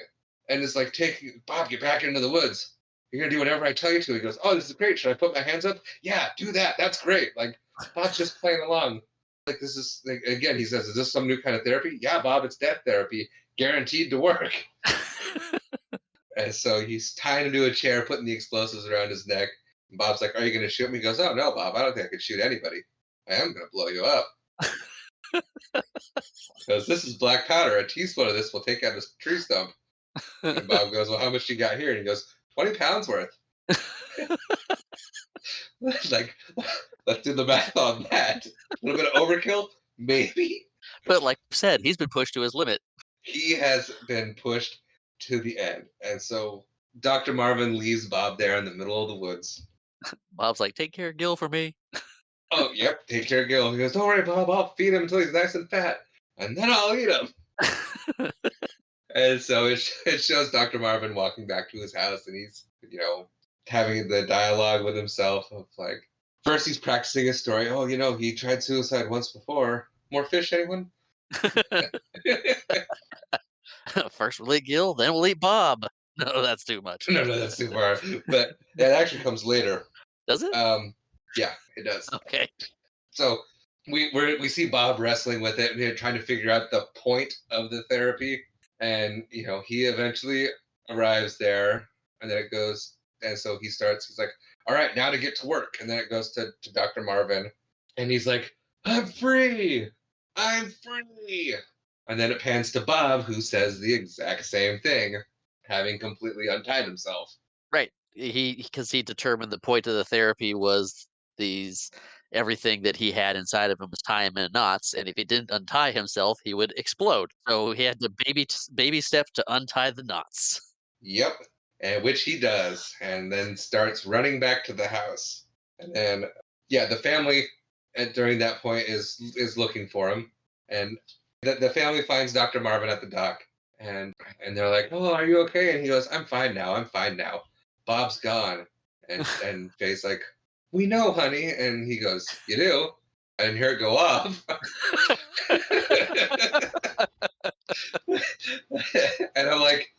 and is like, taking Bob, get back into the woods. You're gonna do whatever I tell you to. He goes, oh, this is great. Should I put my hands up? Yeah, do that. That's great. Like Bob's just playing along. Like this is like, again, he says, is this some new kind of therapy? Yeah, Bob, it's death therapy. Guaranteed to work. And so he's tying him to a chair, putting the explosives around his neck. And Bob's like, are you gonna shoot me? He goes, oh no, Bob, I don't think I could shoot anybody. I am gonna blow you up. Because this is black powder. A teaspoon of this will take out a tree stump. And Bob goes, well, how much you got here? And he goes, 20 pounds worth. Like, let's do the math on that. A little bit of overkill? Maybe. But like I said, he's been pushed to his limit. He has been pushed to the end. And so Dr. Marvin leaves Bob there in the middle of the woods. Bob's like, take care of Gil for me. Oh, yep, take care of Gil. He goes, don't worry, Bob, I'll feed him until he's nice and fat. And then I'll eat him. And so it shows Dr. Marvin walking back to his house, and he's, having the dialogue with himself of like, first he's practicing his story. Oh, he tried suicide once before. More fish, anyone? First we'll eat Gil, then we'll eat Bob. No, that's too much. No, that's too far. But that actually comes later. Does it? Yeah, it does. Okay. So we see Bob wrestling with it, and they're trying to figure out the point of the therapy. And he eventually arrives there, and then it goes, and so he starts. He's like, "All right, now to get to work." And then it goes to Dr. Marvin, and he's like, "I'm free, I'm free." And then it pans to Bob, who says the exact same thing, having completely untied himself. Right. Because he determined the point of the therapy was these everything that he had inside of him was tie him in knots, and if he didn't untie himself, he would explode. So he had to baby step to untie the knots. Yep, and which he does, and then starts running back to the house. And then, yeah, the family during that point is looking for him, and the family finds Dr. Marvin at the dock, and they're like, "Oh, are you okay?" And he goes, "I'm fine now. I'm fine now. Bob's gone." And Faye's like, "We know, honey." And he goes, "You do?" I didn't hear it go off. And I'm like,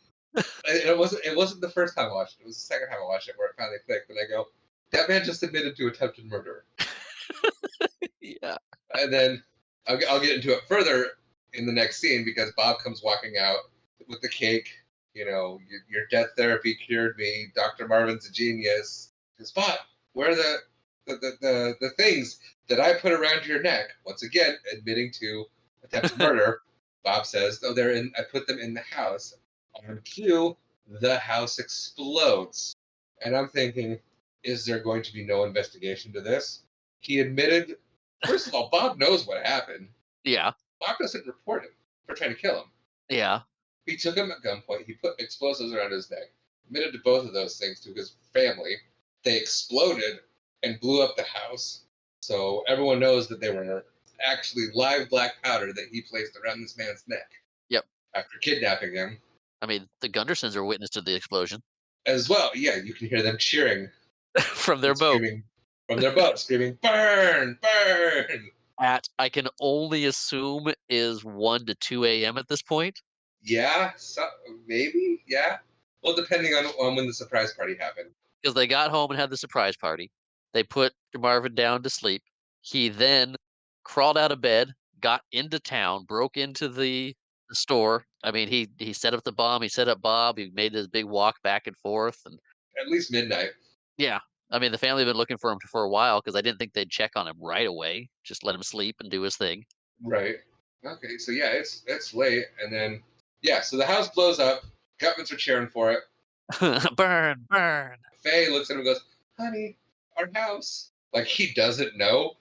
it wasn't the first time I watched it. It was the second time I watched it where it finally clicked, and I go, that man just admitted to attempted murder. Yeah. And then I'll get into it further in the next scene because Bob comes walking out with the cake. Your death therapy cured me. Dr. Marvin's a genius. Because Bob, where are the things that I put around your neck? Once again, admitting to attempted murder. Bob says, "Oh, they're in. I put them in the house." On cue, the house explodes, and I'm thinking, is there going to be no investigation to this? He admitted. First of all, Bob knows what happened. Yeah. Bob doesn't report him for trying to kill him. Yeah. He took him at gunpoint. He put explosives around his neck. Admitted to both of those things to his family. They exploded and blew up the house. So everyone knows that they were actually live black powder that he placed around this man's neck. Yep. After kidnapping him. I mean, the Gundersons are witness to the explosion As well, yeah, you can hear them cheering from their and boat. screaming from their boat, screaming, "Burn! Burn!" At I can only assume is 1 to 2 a.m. at this point. Yeah, maybe, yeah. Well, depending on when the surprise party happened. Because they got home and had the surprise party. They put Marvin down to sleep. He then crawled out of bed, got into town, broke into the the store. I mean, he set up the bomb, he set up Bob, he made this big walk back and forth, and At least midnight. yeah. I mean, the family had been looking for him for a while because I didn't think they'd check on him right away. Just let him sleep and do his thing. Right. Okay, so yeah, it's late, and then yeah, so the house blows up. Governments are cheering for it. Burn, burn. Faye looks at him and goes, "Honey, our house." Like he doesn't know,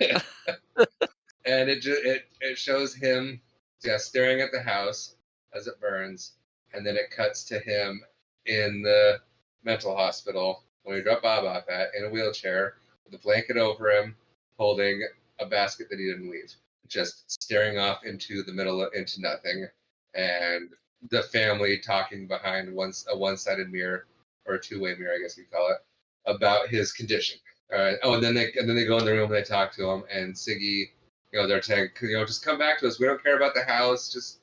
and it shows him, yeah, staring at the house as it burns, and then it cuts to him in the mental hospital when we drop Bob off at in a wheelchair with a blanket over him, holding a basket that he didn't leave, just staring off into the middle into nothing, and the family talking behind a one-sided mirror or a two-way mirror, I guess you call it, about his condition. Oh, and then they go in the room and they talk to him, and Siggy, they're saying, just come back to us. We don't care about the house. Just,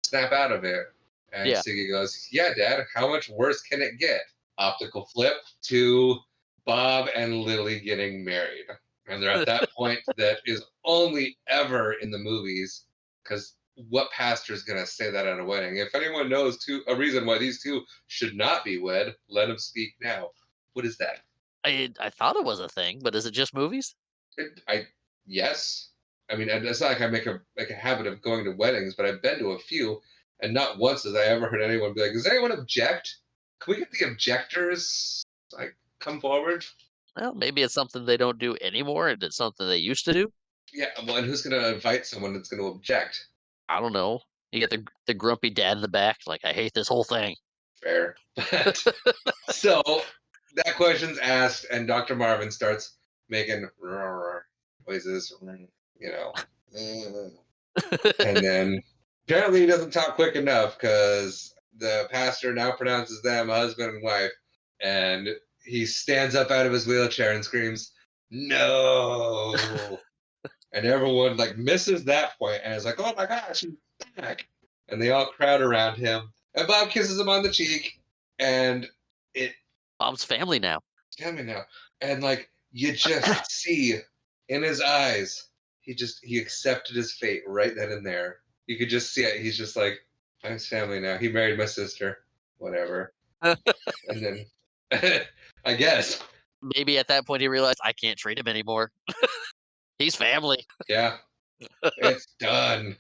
snap out of it. And Yeah. Siggy goes, yeah, Dad, how much worse can it get? Optical flip to Bob and Lily getting married. And they're at that point that is only ever in the movies, because what pastor is going to say that at a wedding? If anyone knows a reason why these two should not be wed, let them speak now. What is that? I thought it was a thing, but is it just movies? I yes. I mean, it's not like I make a habit of going to weddings, but I've been to a few, and not once has I ever heard anyone be like, "Does anyone object? Can we get the objectors like come forward?" Well, maybe it's something they don't do anymore, and it's something they used to do. Yeah. Well, and who's going to invite someone that's going to object? I don't know. You get the grumpy dad in the back, like I hate this whole thing. Fair, but so that question's asked, and Dr. Marvin starts making noises, you know. And then apparently he doesn't talk quick enough because the pastor now pronounces them husband and wife. And he stands up out of his wheelchair and screams, "No!" And everyone like misses that point and is like, "Oh my gosh, he's back!" And they all crowd around him. And Bob kisses him on the cheek. And it, Bob's family now. tell me now. And like, you just see in his eyes, he accepted his fate right then and there. You could just see it. He's just like, I'm his family now. He married my sister. Whatever. And then I guess. Maybe at that point he realized I can't treat him anymore. He's family. Yeah. It's done.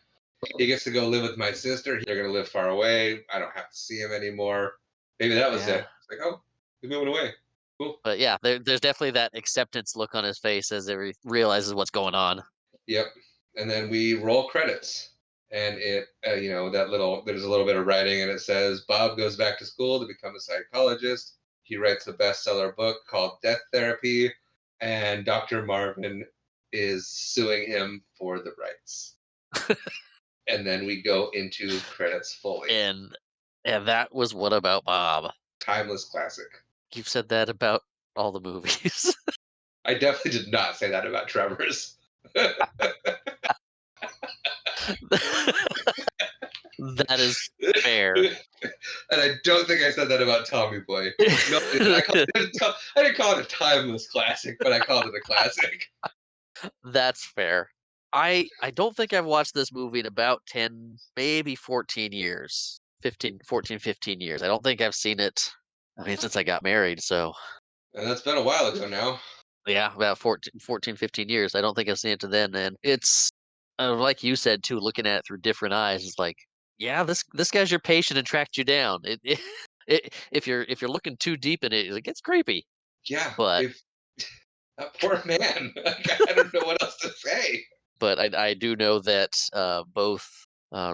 He gets to go live with my sister. They're gonna live far away. I don't have to see him anymore. Maybe that was Yeah. it. It's like, oh, he's moving away. Cool. But yeah, there's definitely that acceptance look on his face as he realizes what's going on. Yep. And then we roll credits. And it, there's a little bit of writing, and it says Bob goes back to school to become a psychologist. He writes a bestseller book called Death Therapy, and Dr. Marvin is suing him for the rights. And then we go into credits fully. And that was What About Bob. Timeless classic. You've said that about all the movies. I definitely did not say that about Trevor's. That is fair. And I don't think I said that about Tommy Boy. No, I didn't call it a timeless classic, but I called it a classic. That's fair. I don't think I've watched this movie in about 10, maybe 14 years. 15 years. I don't think I've seen it, I mean, since I got married, so And that's been a while ago now. yeah, about 15 years. I don't think I've seen it to then, and it's, like you said too, looking at it through different eyes, it's like, yeah, this guy's your patient and tracked you down. If you're looking too deep in it, it gets creepy. Yeah, But if that poor man. I don't know what else to say. I do know that both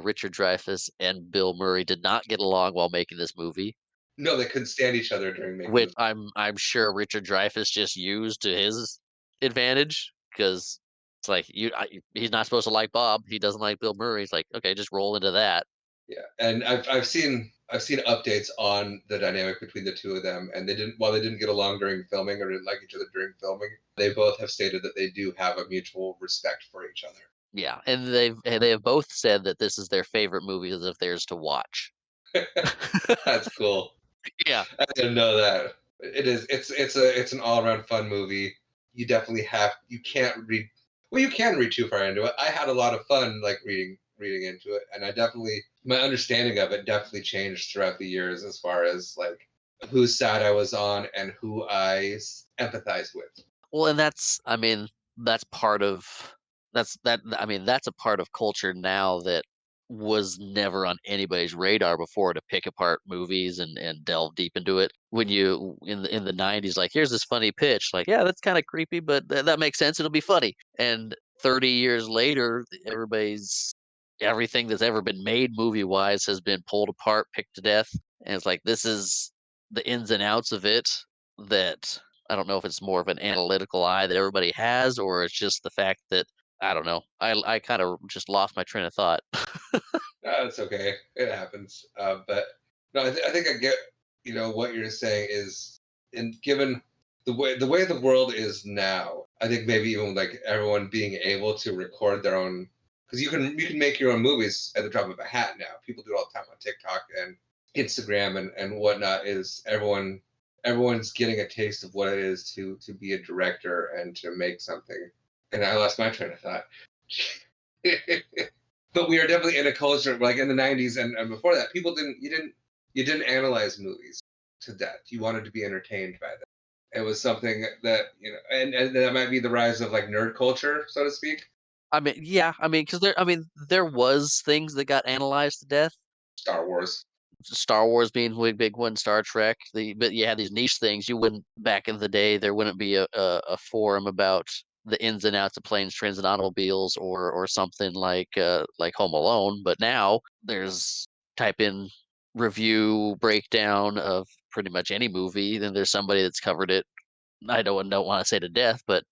Richard Dreyfuss and Bill Murray did not get along while making this movie, No, they couldn't stand each other during making which the. I'm sure Richard Dreyfuss just used to his advantage because it's like he's not supposed to like Bob. He doesn't like Bill Murray. He's like, okay, just roll into that. Yeah, and I've seen updates on the dynamic between the two of them, and while they didn't get along during filming or didn't like each other during filming, they both have stated that they do have a mutual respect for each other. Yeah, and they have both said that this is their favorite movie of theirs to watch. That's cool. Yeah, I didn't know that. It is. It's an all around fun movie. You definitely have. You can't read. Well, you can read too far into it. I had a lot of fun like reading into it, and I definitely my understanding of it definitely changed throughout the years as far as like whose side I was on and who empathize with. Well, and that's I mean, that's part of that's a part of culture now that was never on anybody's radar before to pick apart movies and delve deep into it. When you in the 90s, like, here's this funny pitch, like, yeah, that's kind of creepy, but that makes sense. It'll be funny. And 30 years later, everything that's ever been made movie wise has been pulled apart, picked to death. And it's like this is the ins and outs of it that I don't know if it's more of an analytical eye that everybody has, or it's just the fact that I don't know. I kind of just lost my train of thought. It's okay. It happens. But no, I think I get what you're saying is, and given the way the world is now, I think maybe even like everyone being able to record their own, because you can make your own movies at the drop of a hat now. People do it all the time on TikTok and Instagram and whatnot. Is everyone's getting a taste of what it is to be a director and to make something. And I lost my train of thought. But we are definitely in a culture like in the 90s and before that people didn't analyze movies to death. You wanted to be entertained by them. It was something that and that might be the rise of like nerd culture, so to speak. I mean, yeah, because there was things that got analyzed to death. Star Wars. Star Wars being a big one, Star Trek. But you had these niche things. You wouldn't back in the day. There wouldn't be a forum about the ins and outs of planes, trains, and automobiles, or something like Home Alone. But now there's type in review breakdown of pretty much any movie, then there's somebody that's covered it. I don't want to say to death, but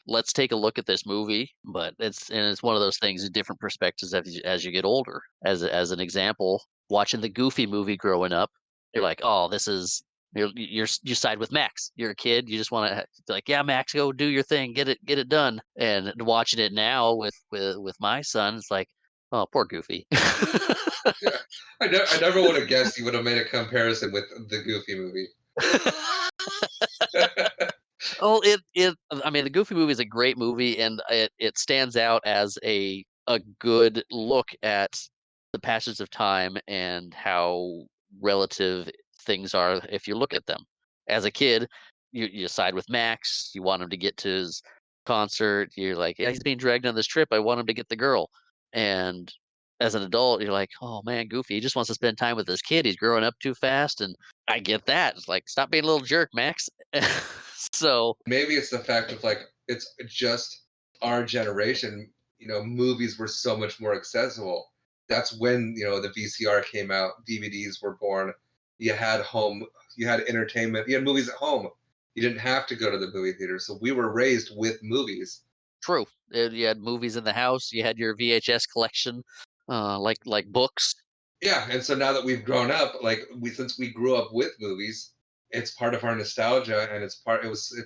let's take a look at this movie. But it's one of those things, different perspectives as you get older. As an example, watching the Goofy movie growing up, you're like, oh, this is you side with Max. You're a kid, you just want to like, yeah, Max, go do your thing, get it done. And watching it now with my son, it's like, oh, poor Goofy. Yeah, I never would have guessed you would have made a comparison with the Goofy movie. Oh, the Goofy movie is a great movie, and it stands out as a good look at the passage of time and how relative things are if you look at them. As a kid, you side with Max, you want him to get to his concert, you're like, "Yeah, he's being dragged on this trip, I want him to get the girl." And as an adult, you're like, "Oh, man, Goofy, he just wants to spend time with his kid, he's growing up too fast," and I get that. It's like, "Stop being a little jerk, Max." So Maybe it's the fact of like it's just our generation. Movies were so much more accessible. That's when the VCR came out, DVDs were born. You had home, you had entertainment, you had movies at home. You didn't have to go to the movie theater. So we were raised with movies. true. You had movies in the house, you had your VHS collection, like books. Yeah, and so now that we've grown up, like since we grew up with movies, it's part of our nostalgia, and it's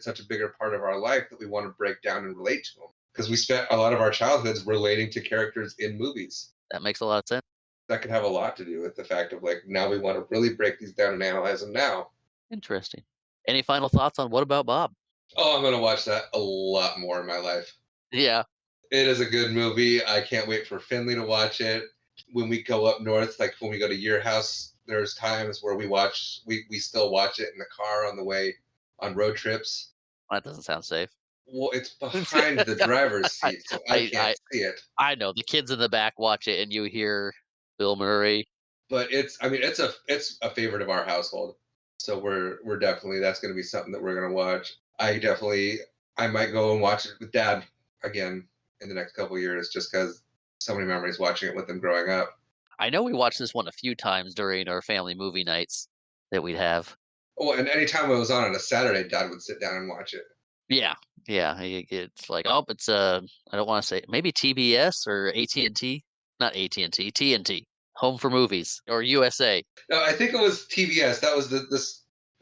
such a bigger part of our life that we want to break down and relate to them because we spent a lot of our childhoods relating to characters in movies. That makes a lot of sense. That could have a lot to do with the fact of like now we want to really break these down and analyze them now. Interesting. Any final thoughts on What About Bob? Oh, I'm gonna watch that a lot more in my life. Yeah, It is a good movie. I can't wait for Finley to watch it. When we go up north, like when we go to your house, there's times where we still watch it in the car on the way on road trips. that doesn't sound safe. Well, it's behind the driver's I seat, so I I can't I see it. I know, the kids in the back watch it, and you hear Bill Murray. But it's a favorite of our household. So we're definitely that's gonna be something that we're gonna watch. I might go and watch it with dad again in the next couple of years just because so many memories watching it with them growing up. I know we watched this one a few times during our family movie nights that we'd have. Oh, and anytime it was on a Saturday, dad would sit down and watch it. Yeah, yeah, it's like, "Oh, it's, I don't wanna say maybe TBS or AT&T? Not AT&T, TNT, Home for Movies, or USA, No, I think it was TBS. That was the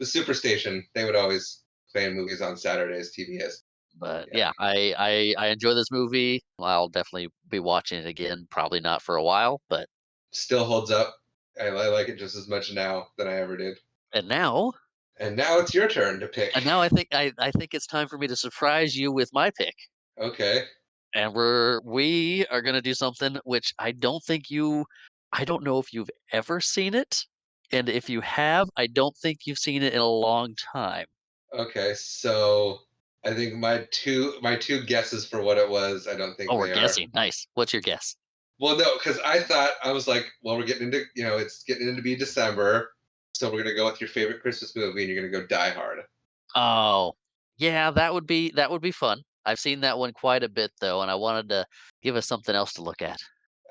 superstation. They would always play movies on Saturdays, TBS. but Yeah. yeah, I enjoy this movie. I'll definitely be watching it again, probably not for a while, but Still holds up. I like it just as much now than I ever did. and now And now it's your turn to pick. I think it's time for me to surprise you with my pick. Okay. And we are gonna do something which I don't know if you've ever seen it, and if you have, I don't think you've seen it in a long time. Okay, so I think my two guesses for what it was, I don't think Oh, we're they are. guessing. Nice. What's your guess? Well, no, because I thought I was like, well, we're getting into it's getting into be December, so we're gonna go with your favorite Christmas movie, and you're gonna go Die Hard. Oh, yeah, that would be fun. I've seen that one quite a bit though, and I wanted to give us something else to look at.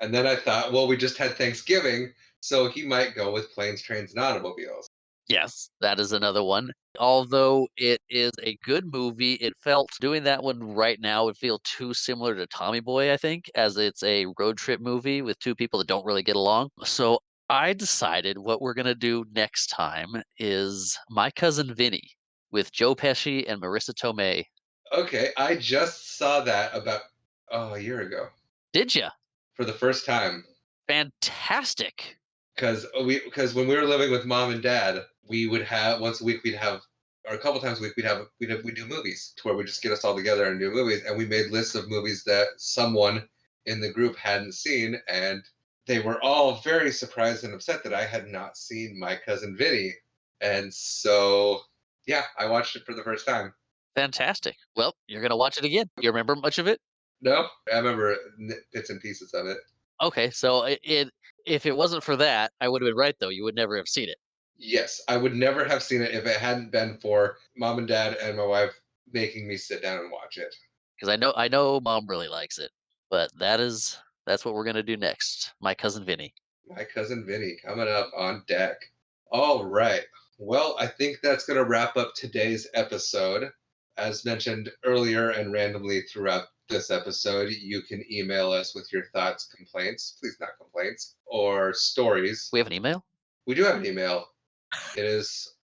And then I thought, well, we just had Thanksgiving, so he might go with Planes, Trains, and Automobiles. Yes, that is another one. Although it is a good movie, it felt doing that one right now would feel too similar to Tommy Boy, I think, as it's a road trip movie with two people that don't really get along. So I decided what we're gonna do next time is My Cousin Vinny with Joe Pesci and Marissa Tomei. Okay, I just saw that about a year ago Did ya? for the first time. Fantastic. Because when we were living with mom and dad, we would have once a week we'd have or a couple times a week we'd do movies to where we just get us all together and do movies, and we made lists of movies that someone in the group hadn't seen, and they were all very surprised and upset that I had not seen My Cousin Vinny, and so yeah, I watched it for the first time. Fantastic. Well, you're gonna watch it again. You remember much of it? No, I remember bits and pieces of it. Okay, so it if it wasn't for that, I would have been right though. You would never have seen it. Yes, I would never have seen it if it hadn't been for mom and dad and my wife making me sit down and watch it. 'Cause I know mom really likes it, but that's what we're gonna do next. My Cousin Vinny. My Cousin Vinny coming up on deck. All right. Well, I think that's going to wrap up today's episode. As mentioned earlier and randomly throughout this episode, you can email us with your thoughts, complaints, please not complaints, or stories. We have an email? We do have an email. It is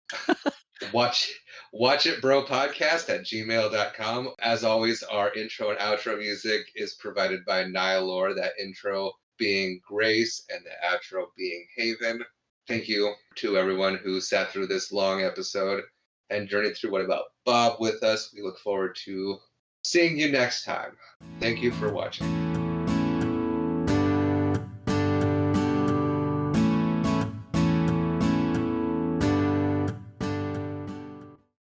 watch watch it bro podcast at gmail.com. As always, our intro and outro music is provided by Nihilore, that intro being Grace and the outro being Haven. Thank you to everyone who sat through this long episode and journeyed through What About Bob with us. We look forward to seeing you next time. Thank you for watching.